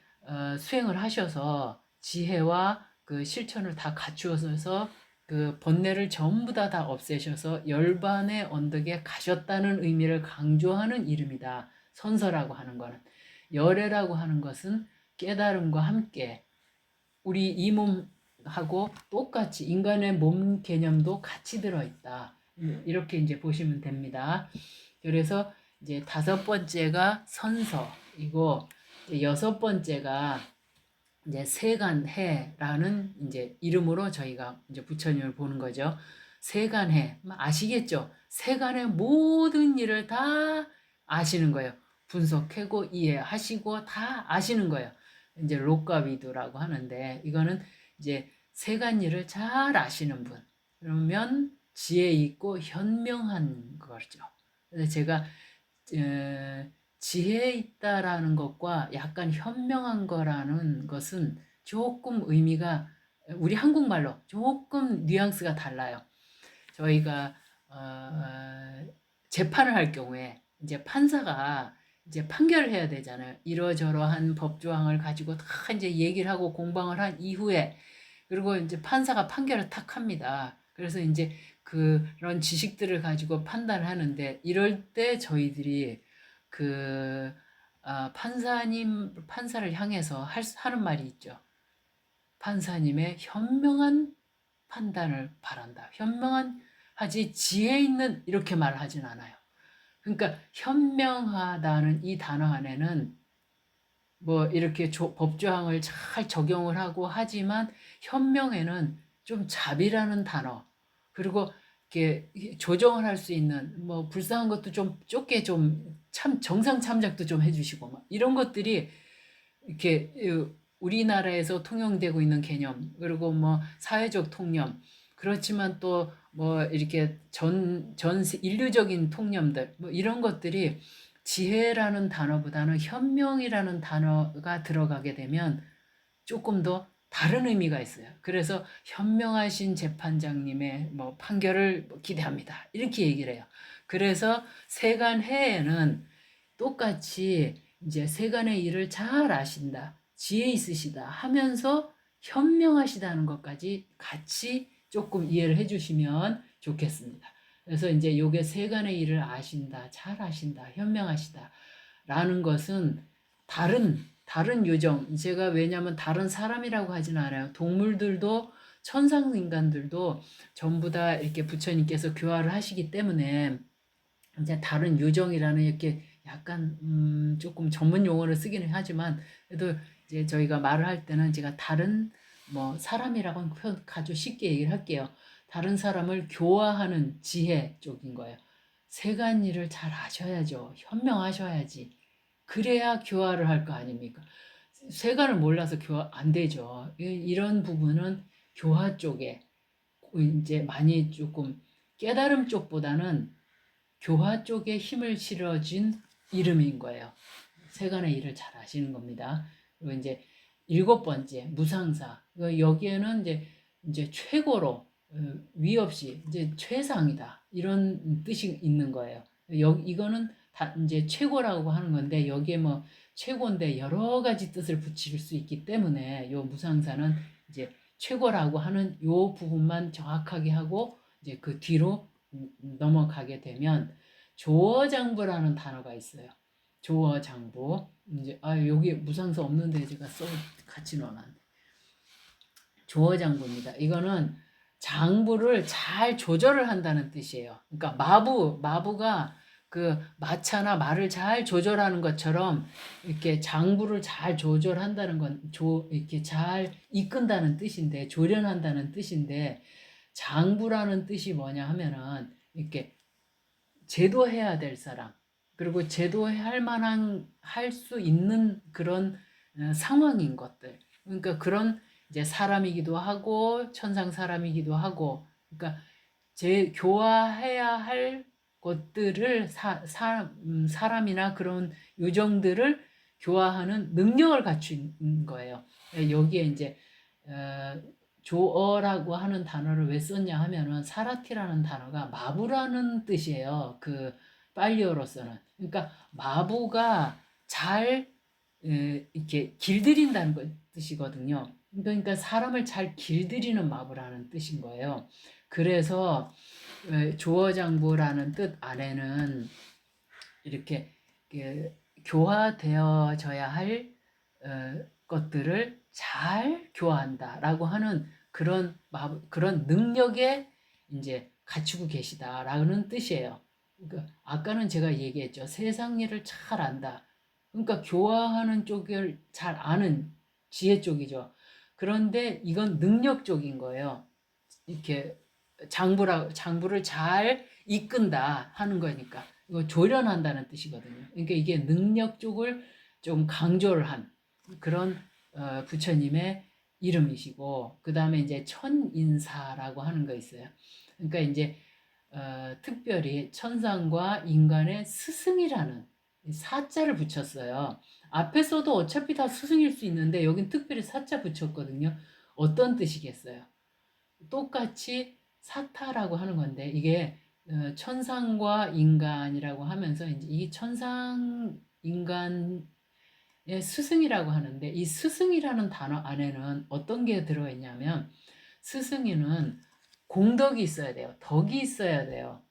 수행을 하셔서 지혜와 그 실천을 다 갖추어서 그 번뇌를 전부 다 없애셔서 열반의 언덕에 가셨다는 의미를 강조하는 이름이다. 선서라고 하는 거는. 열애라고 하는 것은 깨달음과 함께 우리 이 몸하고 똑같이 인간의 몸 개념도 같이 들어있다. 이렇게 이제 보시면 됩니다. 그래서 이제 다섯 번째가 선서이고 여섯 번째가 이제 세간해라는 이제 이름으로 저희가 이제 부처님을 보는 거죠. 세간해 아시겠죠? 세간의 모든 일을 다 아시는 거예요. 분석하고 이해하시고 다 아시는 거예요. 이제 록가위두라고 하는데 이거는 이제 세간 일을 잘 아시는 분. 그러면 지혜 있고 현명한 거죠. 그래서 제가 지혜 있다라는 것과 약간 현명한 거라는 것은 조금 의미가 우리 한국말로 조금 뉘앙스가 달라요. 저희가 재판을 할 경우에 이제 판사가 이제 판결을 해야 되잖아요. 이러저러한 법조항을 가지고 다 이제 얘기를 하고 공방을 한 이후에 그리고 이제 판사가 판결을 탁 합니다. 그래서 이제 그런 지식들을 가지고 판단을 하는데 이럴 때 저희들이 그 판사를 향해서 하는 말이 있죠. 판사님의 현명한 판단을 바란다. 현명한 하지 지혜 있는 이렇게 말하진 않아요. 그러니까 현명하다는 이 단어 안에는 뭐 이렇게 법조항을 잘 적용을 하고 하지만 현명에는 좀 자비라는 단어 그리고 이렇게 조정을 할 수 있는 뭐 불쌍한 것도 좀 좁게 좀 참 정상 참작도 좀 해주시고 막 이런 것들이 이렇게 우리나라에서 통용되고 있는 개념 그리고 뭐 사회적 통념 그렇지만 또 뭐 이렇게 전 인류적인 통념들 뭐 이런 것들이 지혜라는 단어보다는 현명이라는 단어가 들어가게 되면 조금 더 다른 의미가 있어요. 그래서 현명하신 재판장님의 뭐 판결을 기대합니다. 이렇게 얘기를 해요. 그래서 세간해에는 똑같이 이제 세간의 일을 잘 아신다, 지혜 있으시다 하면서 현명하시다는 것까지 같이 조금 이해를 해주시면 좋겠습니다. 그래서 이제 요게 세간의 일을 아신다, 잘 아신다, 현명하시다 라는 것은 다른 요정, 제가 왜냐면 다른 사람이라고 하진 않아요. 동물들도 천상인간들도 전부 다 이렇게 부처님께서 교화를 하시기 때문에 이제 다른 요정이라는 이렇게 약간 조금 전문 용어를 쓰기는 하지만 그래도 이제 저희가 말을 할 때는 제가 다른 뭐 사람이라고 표현 아주 쉽게 얘기를 할게요. 다른 사람을 교화하는 지혜 쪽인 거예요. 세간 일을 잘 아셔야죠. 현명하셔야지. 그래야 교화를 할 거 아닙니까? 세간을 몰라서 교화 안 되죠. 이런 부분은 교화 쪽에 이제 많이 조금 깨달음 쪽보다는 교화 쪽에 힘을 실어준 이름인 거예요. 세간의 일을 잘 아시는 겁니다. 그리고 이제 일곱 번째 무상사. 여기에는 이제 최고로 위 없이 이제 최상이다 이런 뜻이 있는 거예요. 이거는 다 이제 최고라고 하는 건데 여기에 뭐 최고인데 여러 가지 뜻을 붙일 수 있기 때문에 요 무상사는 이제 최고라고 하는 요 부분만 정확하게 하고 이제 그 뒤로 넘어가게 되면 조어장부라는 단어가 있어요. 조어장부. 이제 여기 무상사 없는데 제가 같이 넣어놨네. 조어장부입니다. 이거는 장부를 잘 조절을 한다는 뜻이에요. 그러니까 마부가 그 마차나 말을 잘 조절하는 것처럼 이렇게 장부를 잘 조절한다는 건 이렇게 잘 이끈다는 뜻인데 조련한다는 뜻인데 장부라는 뜻이 뭐냐 하면은 이렇게 제도해야 될 사람 그리고 제도할 만한 할 수 있는 그런 상황인 것들 그러니까 그런 이제 사람이기도 하고 천상 사람이기도 하고 그러니까 교화해야 할 것들을 사람이나 그런 요정들을 교화하는 능력을 갖춘 거예요. 여기에 이제 조어라고 하는 단어를 왜 썼냐 하면은 사라티라는 단어가 마부라는 뜻이에요. 그 빨리어로서는. 그러니까 마부가 잘 이렇게 길들인다는 뜻이거든요. 그러니까 사람을 잘 길들이는 마부라는 뜻인 거예요. 그래서 조어장부라는 뜻 안에는 이렇게 교화되어져야 할 것들을 잘 교화한다라고 하는 그런 능력에 이제 갖추고 계시다라는 뜻이에요. 그러니까 아까는 제가 얘기했죠. 세상 일을 잘 안다. 그러니까 교화하는 쪽을 잘 아는 지혜 쪽이죠. 그런데 이건 능력 쪽인 거예요. 이렇게 장부를 잘 이끈다 하는 거니까 이거 조련한다는 뜻이거든요. 그러니까 이게 능력 쪽을 좀 강조를 한 그런 부처님의 이름이시고 그 다음에 이제 천인사라고 하는 거 있어요. 그러니까 이제 특별히 천상과 인간의 스승이라는 사자를 붙였어요. 앞에서도 어차피 다 스승일 수 있는데 여긴 특별히 사자 붙였거든요. 어떤 뜻이겠어요? 똑같이 사타라고 하는 건데 이게 천상과 인간이라고 하면서 이제 이 천상 인간의 스승이라고 하는데 이 스승이라는 단어 안에는 어떤 게 들어있냐면 스승에는 공덕이 있어야 돼요. 덕이 있어야 돼요.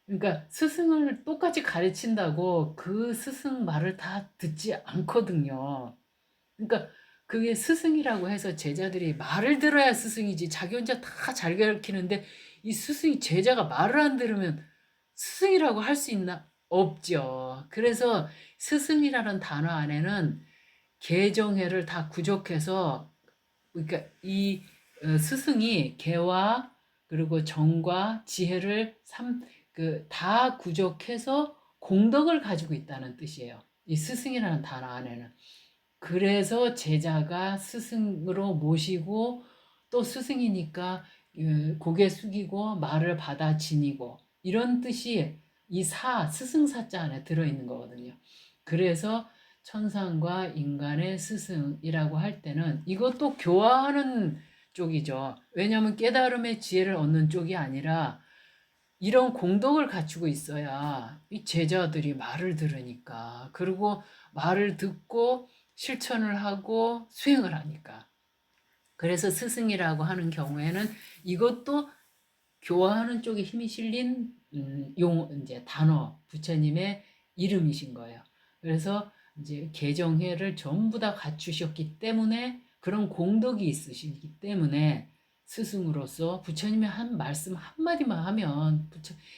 그러니까 스승을 똑같이 가르친다고 그 스승 말을 다 듣지 않거든요. 그러니까 그게 스승이라고 해서 제자들이 말을 들어야 스승이지 자기 혼자 다 잘 가르치는데 이 스승이 제자가 말을 안 들으면 스승이라고 할 수 있나? 없죠. 그래서 스승이라는 단어 안에는 개정해를 다 구족해서 그러니까 이 스승이 개와 그리고 정과 지혜를 다 구족해서 공덕을 가지고 있다는 뜻이에요. 이 스승이라는 단어 안에는. 그래서 제자가 스승으로 모시고 또 스승이니까 고개 숙이고 말을 받아 지니고 이런 뜻이 이 스승사자 안에 들어있는 거거든요. 그래서 천상과 인간의 스승이라고 할 때는 이것도 교화하는 쪽이죠. 왜냐하면 깨달음의 지혜를 얻는 쪽이 아니라 이런 공덕을 갖추고 있어야 이 제자들이 말을 들으니까 그리고 말을 듣고 실천을 하고 수행을 하니까 그래서 스승이라고 하는 경우에는 이것도 교화하는 쪽에 힘이 실린 이제 단어 부처님의 이름이신 거예요. 그래서 이제 개정회를 전부 다 갖추셨기 때문에 그런 공덕이 있으시기 때문에 스승으로서 부처님의 한 말씀 한마디만 하면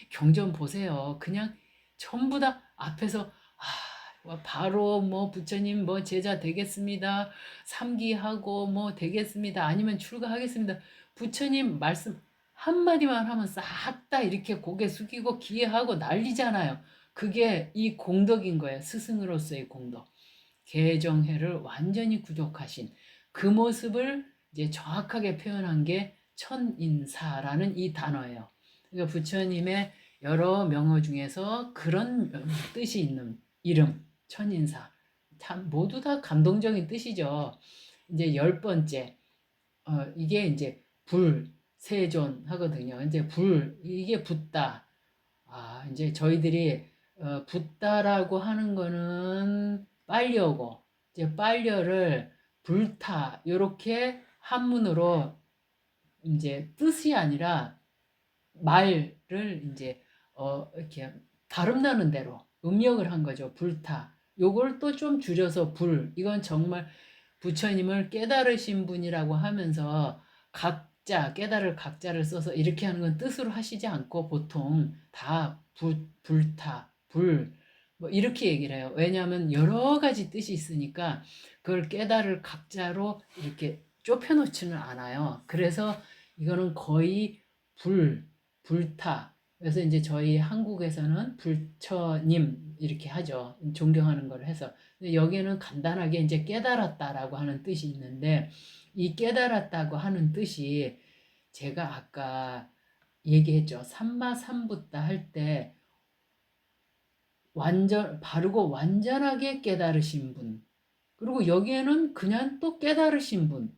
경전 보세요. 그냥 전부 다 앞에서 바로 뭐 부처님 뭐 제자 되겠습니다. 삼기하고 뭐 되겠습니다. 아니면 출가하겠습니다. 부처님 말씀 한마디만 하면 싹 다 이렇게 고개 숙이고 기회하고 난리잖아요. 그게 이 공덕인 거예요. 스승으로서의 공덕. 개정회를 완전히 구족하신 그 모습을 이제 정확하게 표현한 게 천인사라는 이 단어예요. 그러니까 부처님의 여러 명호 중에서 그런 뜻이 있는 이름, 천인사. 참 모두 다 감동적인 뜻이죠. 이제 열 번째, 이게 이제 불, 세존 하거든요. 이제 불, 이게 붓다. 이제 저희들이 붓다라고 하는 거는 빨려고, 이제 빨려를 불타, 요렇게 한문으로 이제 뜻이 아니라 말을 이제 이렇게 발음 나는 대로 음력을 한 거죠. 불타. 요걸 또 좀 줄여서 불. 이건 정말 부처님을 깨달으신 분이라고 하면서 각자, 깨달을 각자를 써서 이렇게 하는 건 뜻으로 하시지 않고 보통 다 불타, 불, 뭐 이렇게 얘기를 해요. 왜냐하면 여러 가지 뜻이 있으니까 그걸 깨달을 각자로 이렇게 좁혀놓지는 않아요. 그래서 이거는 거의 불, 불타. 그래서 이제 저희 한국에서는 불처님 이렇게 하죠. 존경하는 걸 해서. 근데 여기는 간단하게 이제 깨달았다라고 하는 뜻이 있는데 이 깨달았다고 하는 뜻이 제가 아까 얘기했죠. 삼마삼부타 할 때 완전 바르고 완전하게 깨달으신 분. 그리고 여기에는 그냥 또 깨달으신 분.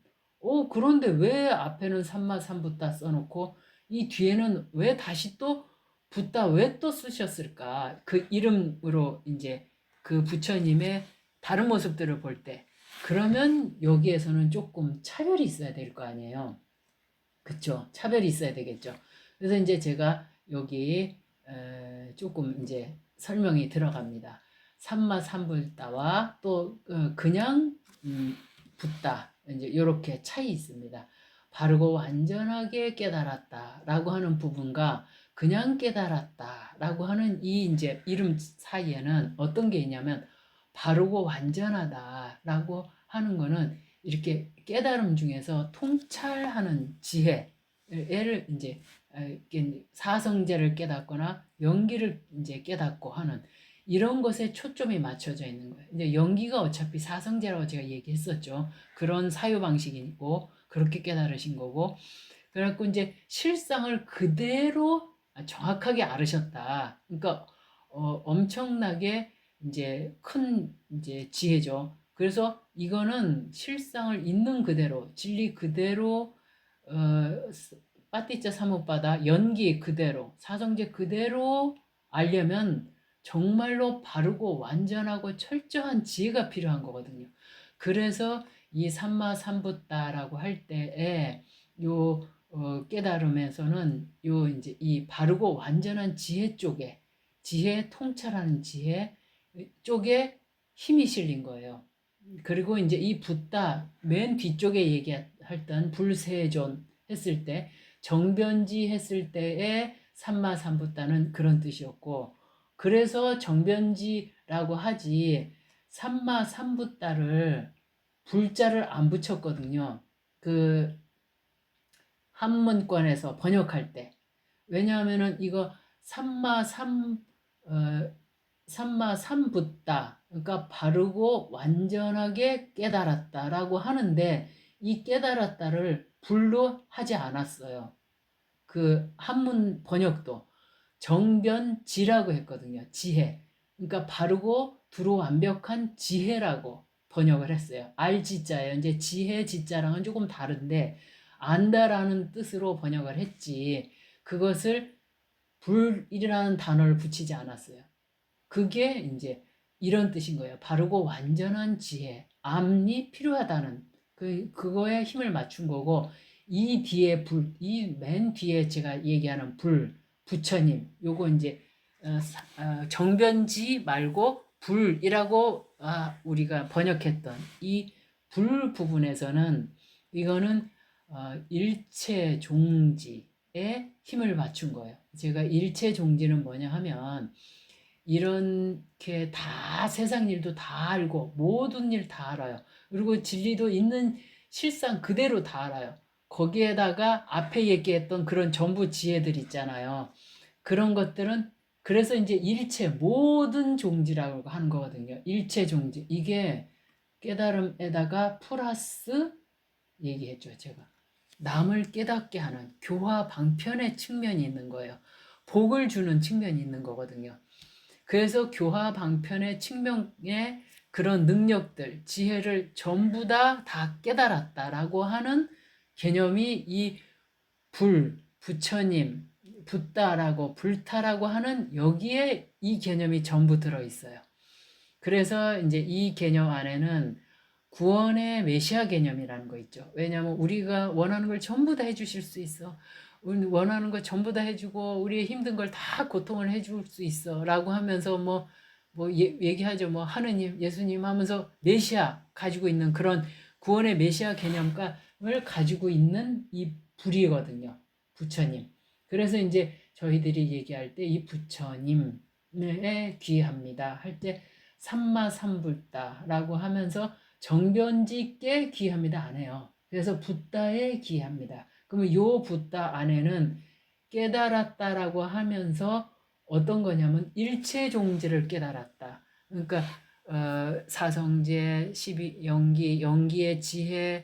그런데 왜 앞에는 삼마삼부타 써놓고 이 뒤에는 왜 다시 또 붓다 왜 또 쓰셨을까? 그 이름으로 이제 그 부처님의 다른 모습들을 볼 때. 그러면 여기에서는 조금 차별이 있어야 될 거 아니에요. 그쵸? 차별이 있어야 되겠죠. 그래서 이제 제가 여기 조금 이제 설명이 들어갑니다. 삼마삼불다와 또 그냥 붓다 이제 이렇게 차이 있습니다. 바르고 완전하게 깨달았다라고 하는 부분과 그냥 깨달았다라고 하는 이 이제 이름 사이에는 어떤 게 있냐면 바르고 완전하다라고 하는 거는 이렇게 깨달음 중에서 통찰하는 지혜, 얘를 이제 사성제를 깨닫거나 연기를 이제 깨닫고 하는 이런 것에 초점이 맞춰져 있는 거예요. 이제 연기가 어차피 사성제라고 제가 얘기했었죠. 그런 사유 방식이고 그렇게 깨달으신 거고, 그래갖고 이제 실상을 그대로 정확하게 알으셨다. 그러니까 엄청나게 이제 큰 이제 지혜죠. 그래서 이거는 실상을 있는 그대로 진리 그대로 빠띠자 사무바다 연기 그대로 사성제 그대로 알려면 정말로 바르고 완전하고 철저한 지혜가 필요한 거거든요. 그래서 이 삼마삼부따라고 할 때에 요 깨달음에서는 요 이제 이 바르고 완전한 지혜 쪽에 지혜 통찰하는 지혜 쪽에 힘이 실린 거예요. 그리고 이제 이 붓다 맨 뒤쪽에 얘기할 땐 불세존 했을 때 정변지 했을 때의 삼마삼부따는 그런 뜻이었고 그래서 정변지라고 하지 삼마삼부따를 불자를 안 붙였거든요. 그 한문권에서 번역할 때. 왜냐하면은 이거 어, 삼마삼붓다. 그러니까 바르고 완전하게 깨달았다라고 하는데 이 깨달았다를 불로 하지 않았어요. 그 한문 번역도 정변지라고 했거든요. 지혜. 그러니까 바르고 두루 완벽한 지혜라고 번역을 했어요. 알지자예요. 이제 지혜 지자랑은 조금 다른데 안다라는 뜻으로 번역을 했지. 그것을 불이라는 단어를 붙이지 않았어요. 그게 이제 이런 뜻인 거예요. 바르고 완전한 지혜, 암이 필요하다는 그거에 힘을 맞춘 거고 이 뒤에 불, 이 맨 뒤에 제가 얘기하는 불, 부처님, 요거 이제 정변지 말고 불이라고 우리가 번역했던 이 불 부분에서는 이거는 일체 종지에 힘을 맞춘 거예요. 제가 일체 종지는 뭐냐 하면 이렇게 다 세상 일도 다 알고 모든 일 다 알아요. 그리고 진리도 있는 실상 그대로 다 알아요. 거기에다가 앞에 얘기했던 그런 전부 지혜들 있잖아요. 그런 것들은 그래서 이제 일체 모든 종지라고 하는 거거든요. 일체 종지. 이게 깨달음에다가 플러스 얘기했죠, 제가. 남을 깨닫게 하는 교화 방편의 측면이 있는 거예요. 복을 주는 측면이 있는 거거든요. 그래서 교화 방편의 측면에 그런 능력들, 지혜를 전부 다 깨달았다라고 하는 개념이 이 부처님, 붓다라고, 불타라고 하는 여기에 이 개념이 전부 들어있어요. 그래서 이제 이 개념 안에는 구원의 메시아 개념이라는 거 있죠. 왜냐하면 우리가 원하는 걸 전부 다 해주실 수 있어. 원하는 거 전부 다 해주고 우리의 힘든 걸 다 고통을 해줄 수 있어. 라고 하면서 얘기하죠. 뭐 하느님, 예수님 하면서 메시아 가지고 있는 그런 구원의 메시아 개념을 가지고 있는 이 불이거든요. 부처님. 그래서 이제 저희들이 얘기할 때 이 부처님에 귀합니다. 할 때 삼마삼불다라고 하면서 정변직께 귀합니다 안 해요. 그래서 붓다에 귀합니다. 그러면 요 붓다 안에는 깨달았다라고 하면서 어떤 거냐면 일체종지를 깨달았다. 그러니까 사성제, 12연기, 연기의 지혜에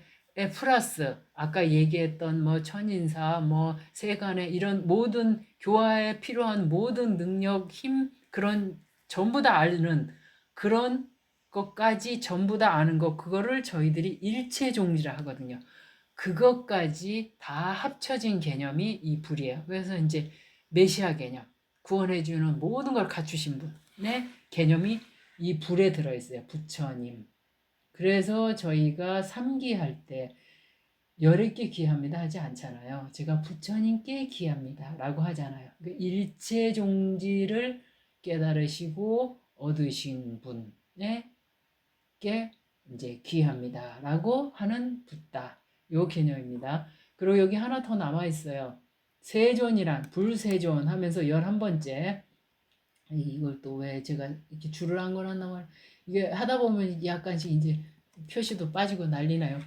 플러스 아까 얘기했던 뭐 천인사, 뭐 세간의 이런 모든 교화에 필요한 모든 능력, 힘 그런 전부 다 아는 그런 것까지 전부 다 아는 것 그거를 저희들이 일체종지라 하거든요. 그것까지 다 합쳐진 개념이 이 불이에요. 그래서 이제 메시아 개념, 구원해주는 모든 걸 갖추신 분의 개념이 이 불에 들어있어요. 부처님. 그래서 저희가 삼기할 때 열애께 귀합니다 하지 않잖아요. 제가 부처님께 귀합니다 라고 하잖아요. 일체종지를 깨달으시고 얻으신 분에게 이제 귀합니다라고 하는 붓다. 요 개념입니다. 그리고 여기 하나 더 남아 있어요. 세존이란 불세존 하면서 11번째. 이걸 또 왜 제가 이렇게 줄을 한 건 한다고 이게 하다 보면 약간씩 이제 표시도 빠지고 난리나요.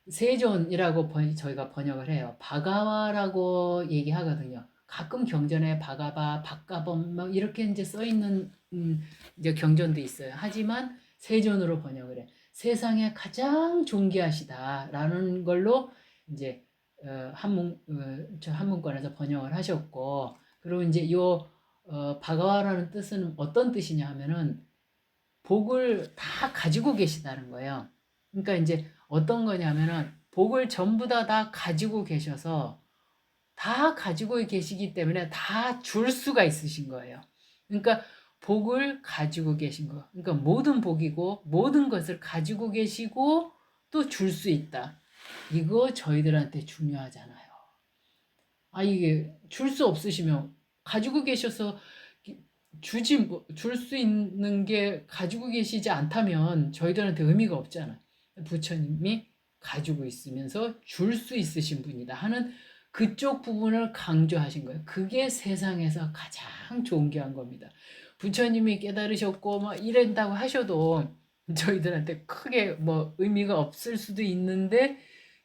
세존이라고 저희가 번역을 해요. 바가와라고 얘기하거든요. 가끔 경전에 바가바, 박가범 막 이렇게 이제 써 있는 이제 경전도 있어요. 하지만 세존으로 번역을 해. 세상에 가장 존귀하시다라는 걸로 이제 한문권에서 번역을 하셨고, 그리고 이제 바가와라는 뜻은 어떤 뜻이냐 하면은 복을 다 가지고 계시다는 거예요. 그러니까 이제 어떤 거냐면은 복을 전부 다 가지고 계셔서 다 가지고 계시기 때문에 다 줄 수가 있으신 거예요. 그러니까 복을 가지고 계신 거. 그러니까 모든 복이고 모든 것을 가지고 계시고 또 줄 수 있다. 이거 저희들한테 중요하잖아요. 이게 줄 수 없으시면 가지고 계셔서 줄 수 있는 게 가지고 계시지 않다면 저희들한테 의미가 없잖아요. 부처님이 가지고 있으면서 줄 수 있으신 분이다 하는 그쪽 부분을 강조하신 거예요. 그게 세상에서 가장 존귀한 겁니다. 부처님이 깨달으셨고 막 이런다고 하셔도 저희들한테 크게 뭐 의미가 없을 수도 있는데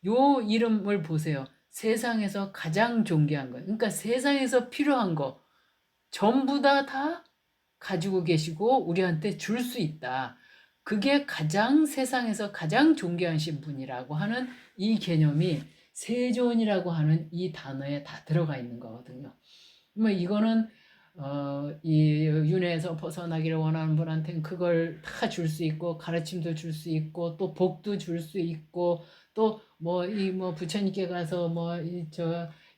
요 이름을 보세요. 세상에서 가장 존귀한 거. 그러니까 세상에서 필요한 거 전부 다 가지고 계시고 우리한테 줄 수 있다. 그게 가장 세상에서 가장 존귀하신 분이라고 하는 이 개념이 세존이라고 하는 이 단어에 다 들어가 있는 거거든요. 뭐 이거는 이 윤회에서 벗어나기를 원하는 분한테는 그걸 다 줄 수 있고 가르침도 줄 수 있고 또 복도 줄 수 있고 또 부처님께 가서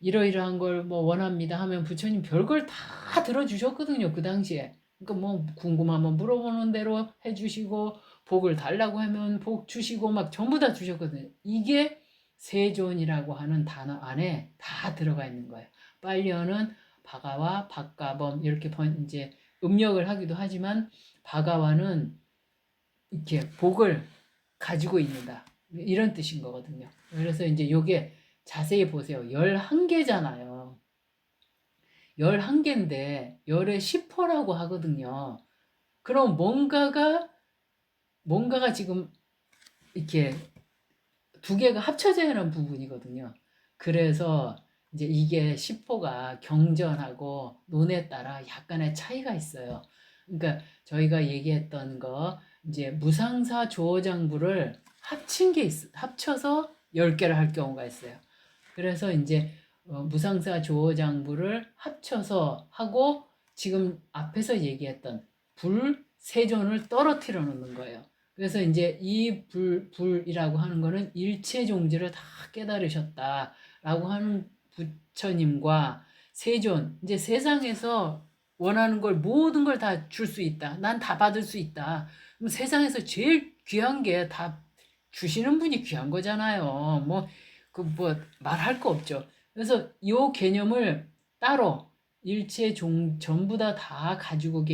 이러이러한 걸 원합니다 하면 부처님 별걸 다 들어주셨거든요. 그 당시에. 그러니까 궁금하면 물어보는 대로 해주시고 복을 달라고 하면 복 주시고 막 전부 다 주셨거든요. 이게 세존이라고 하는 단어 안에 다 들어가 있는 거예요. 빨리어는 바가와 박가범 이렇게 이제 음력을 하기도 하지만 바가와는 이렇게 복을 가지고 있는다 이런 뜻인 거거든요. 그래서 이제 요게 자세히 보세요. 11개잖아요. 11개인데 열의 10호라고 하거든요. 그럼 뭔가가 지금 이렇게 두 개가 합쳐져야 하는 부분이거든요. 그래서 이제 이게 10호가 경전하고 논에 따라 약간의 차이가 있어요. 그러니까 저희가 얘기했던 거 이제 무상사 조어장부를 합쳐서 10개를 할 경우가 있어요. 그래서 이제 무상사 조어장부를 합쳐서 하고 지금 앞에서 얘기했던 불세존을 떨어뜨려 놓는 거예요. 그래서 이제 이 불이라고 하는 거는 일체 종지를 다 깨달으셨다라고 하는 부처님과 세존, 이제 세상에서 원하는 걸 모든 걸 다 줄 수 있다. 난 다 받을 수 있다. 그럼 세상에서 제일 귀한 게 다 주시는 분이 귀한 거잖아요. 뭐 말할 거 없죠. 그래서 이 개념을 따로 일체 전부 다 가지고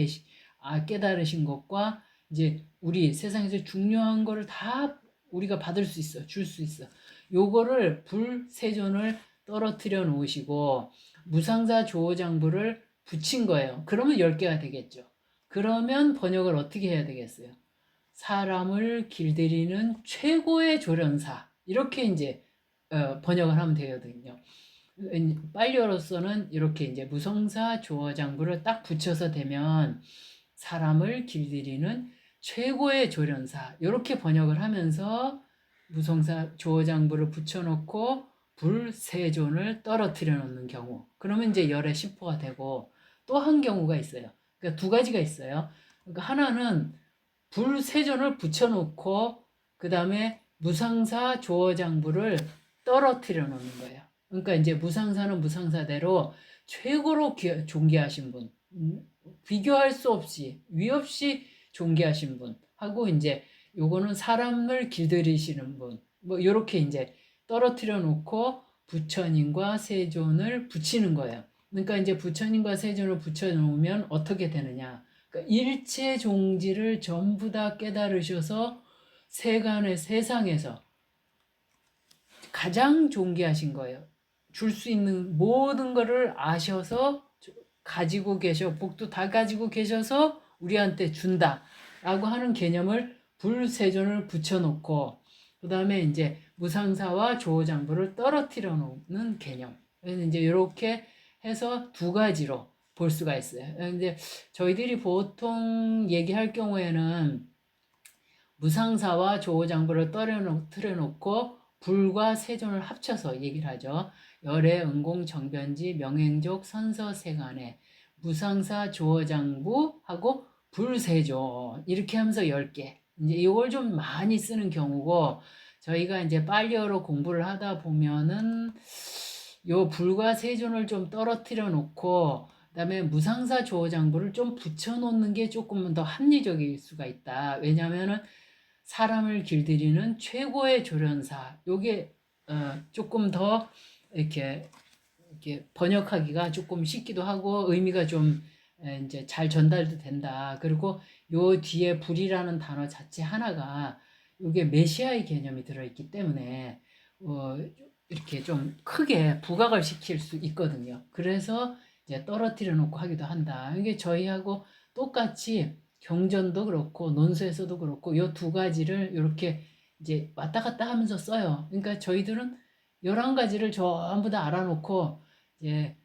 깨달으신 것과 이제 우리 세상에서 중요한 거를 다 우리가 받을 수 있어, 줄 수 있어. 요거를 불세존을 떨어뜨려 놓으시고 무상사 조어장부를 붙인 거예요. 그러면 10개가 되겠죠. 그러면 번역을 어떻게 해야 되겠어요? 사람을 길들이는 최고의 조련사. 이렇게 이제 번역을 하면 되거든요. 빨리어로서는 이렇게 이제 무성사 조어장부를 딱 붙여서 되면 사람을 길들이는 최고의 조련사. 이렇게 번역을 하면서 무성사 조어장부를 붙여놓고 불세존을 떨어뜨려 놓는 경우. 그러면 이제 열의 10호가 되고 또 한 경우가 있어요. 그러니까 두 가지가 있어요. 그러니까 하나는 불세존을 붙여놓고 그 다음에 무상사 조어장부를 떨어뜨려 놓는 거예요. 그러니까 이제 무상사는 무상사대로 최고로 존귀하신 분, 비교할 수 없이 위 없이 존귀하신 분 하고 이제 요거는 사람을 길들이시는 분, 뭐 요렇게 이제 떨어뜨려 놓고 부처님과 세존을 붙이는 거예요. 그러니까 이제 부처님과 세존을 붙여 놓으면 어떻게 되느냐? 그러니까 일체 종지를 전부 다 깨달으셔서 세간의 세상에서 가장 존귀하신 거예요. 줄 수 있는 모든 것을 아셔서 가지고 계셔, 복도 다 가지고 계셔서 우리한테 준다라고 하는 개념을 불세존을 붙여놓고 그 다음에 이제 무상사와 조어장부를 떨어뜨려 놓는 개념. 그래서 이제 이렇게 해서 두 가지로 볼 수가 있어요. 이제 저희들이 보통 얘기할 경우에는 무상사와 조어장부를 떨어뜨려 놓고 불과 세존을 합쳐서 얘기를 하죠. 열애, 은공, 정변지, 명행족, 선서세간에 무상사, 조어장부하고 불세존 이렇게 하면서 10개. 이제 이걸 좀 많이 쓰는 경우고 저희가 이제 빨리어로 공부를 하다 보면은 요 불과 세존을 좀 떨어뜨려 놓고 그다음에 무상사 조어장부를 좀 붙여 놓는 게 조금은 더 합리적일 수가 있다. 왜냐하면은 사람을 길들이는 최고의 조련사. 요게 조금 더 이렇게 번역하기가 조금 쉽기도 하고 의미가 좀 이제 잘 전달도 된다. 그리고 요 뒤에 불이라는 단어 자체 하나가 요게 메시아의 개념이 들어있기 때문에 이렇게 좀 크게 부각을 시킬 수 있거든요. 그래서 이제 떨어뜨려 놓고 하기도 한다. 이게 저희하고 똑같이 경전도 그렇고 논술에서도 그렇고 요 두 가지를 이렇게 이제 왔다 갔다 하면서 써요. 그러니까 저희들은 11가지를 전부 다 알아놓고 이제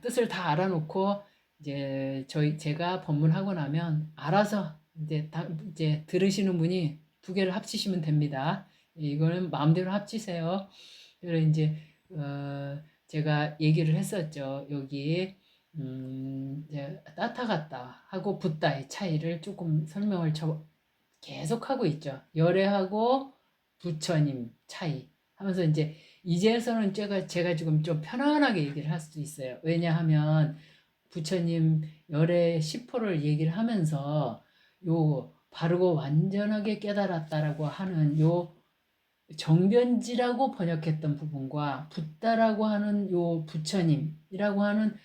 뜻을 다 알아놓고 이제 제가 법문하고 나면 알아서 이제 들으시는 분이 두 개를 합치시면 됩니다. 이거는 마음대로 합치세요. 그래서 이제 제가 얘기를 했었죠. 여기 이제 따타갔다 하고 붓다의 차이를 조금 설명을 계속 하고 있죠. 열애하고 부처님 차이 하면서 이제서는 제가 지금 좀 편안하게 얘기를 할 수도 있어요. 왜냐하면 부처님 열애 10호를 얘기를 하면서 요 바르고 완전하게 깨달았다라고 하는 요 정변지라고 번역했던 부분과 붓다라고 하는 요 부처님이라고 하는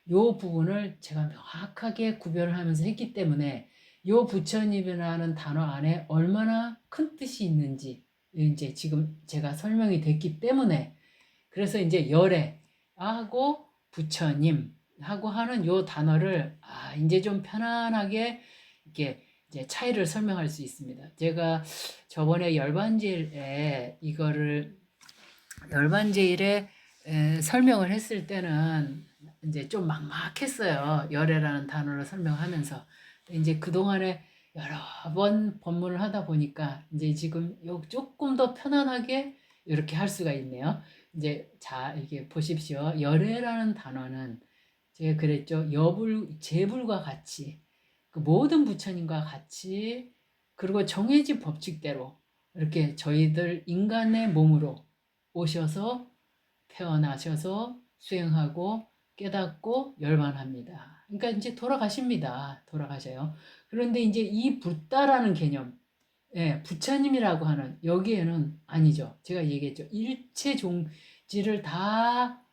요 부분을 제가 명확하게 구별을 하면서 했기 때문에 요 부처님이라는 단어 안에 얼마나 큰 뜻이 있는지 이제 지금 제가 설명이 됐기 때문에 그래서 이제 열애하고 부처님 하고 하는 요 단어를 이제 좀 편안하게 이렇게 이제 차이를 설명할 수 있습니다. 제가 저번에 열반제일에 열반제일에 설명을 했을 때는 이제 좀 막막했어요. 열애라는 단어를 설명하면서 이제 그동안에 여러 번 법문을 하다 보니까 이제 지금 조금 더 편안하게 이렇게 할 수가 있네요. 이제 자 이게 보십시오. 열애라는 단어는 제가 그랬죠. 여불 재불과 같이 그 모든 부처님과 같이 그리고 정해진 법칙대로 이렇게 저희들 인간의 몸으로 오셔서 태어나셔서 수행하고 깨닫고 열반합니다. 그러니까 이제 돌아가십니다. 돌아가셔요. 그런데 이제 이 붓다라는 개념, 예, 부처님이라고 하는 여기에는 아니죠. 제가 얘기했죠. 일체 종지를 다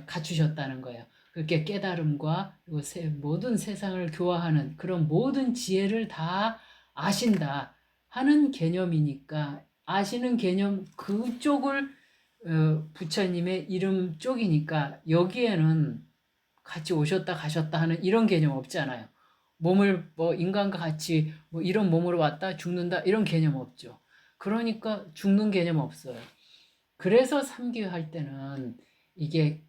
갖추셨다는 거예요. 그렇게 깨달음과 그리고 모든 세상을 교화하는 그런 모든 지혜를 다 아신다 하는 개념이니까 아시는 개념 그쪽을 부처님의 이름 쪽이니까 여기에는 같이 오셨다 가셨다 하는 이런 개념 없잖아요. 몸을 뭐 인간과 같이 뭐 이런 몸으로 왔다 죽는다 이런 개념 없죠. 그러니까 죽는 개념 없어요. 그래서 삼기할 때는 이게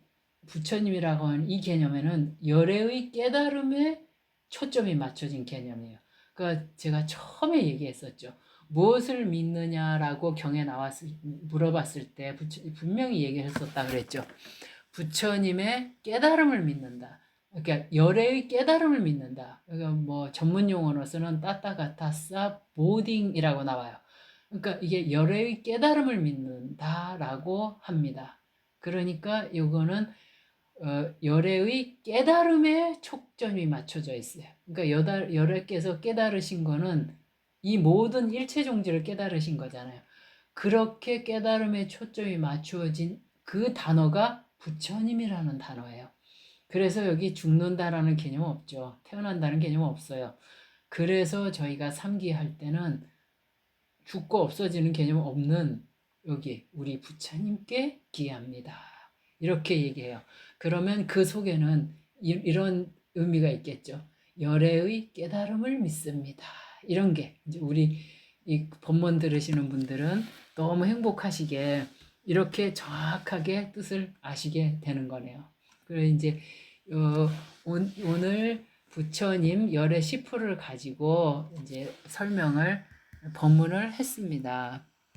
부처님이라고 하는 이 개념에는 열애의 깨달음에 초점이 맞춰진 개념이에요. 그러니까 제가 처음에 얘기했었죠. 무엇을 믿느냐라고 경에 나왔을 물어봤을 때 분명히 얘기했었다 그랬죠. 부처님의 깨달음을 믿는다. 그러니까 열애의 깨달음을 믿는다. 그러니까 뭐 전문 용어로서는 따따가타사 보딩이라고 나와요. 그러니까 이게 열애의 깨달음을 믿는다라고 합니다. 그러니까 이거는 열애의 깨달음에 초점이 맞춰져 있어요. 그러니까 열애께서 깨달으신 거는 이 모든 일체 종지를 깨달으신 거잖아요. 그렇게 깨달음에 초점이 맞추어진 그 단어가 부처님이라는 단어예요. 그래서 여기 죽는다라는 개념 없죠. 태어난다는 개념 없어요. 그래서 저희가 삼기할 때는 죽고 없어지는 개념 없는 여기 우리 부처님께 기합니다. 이렇게 얘기해요. 그러면 그 속에는 이런 의미가 있겠죠. 열애의 깨달음을 믿습니다. 이런 게 이제 우리 이 법문 들으시는 분들은 너무 행복하시게 이렇게 정확하게 뜻을 아시게 되는 거네요. 그리고 이제 오늘 부처님 열애 시프를 가지고 이제 설명을 법문을 했습니다.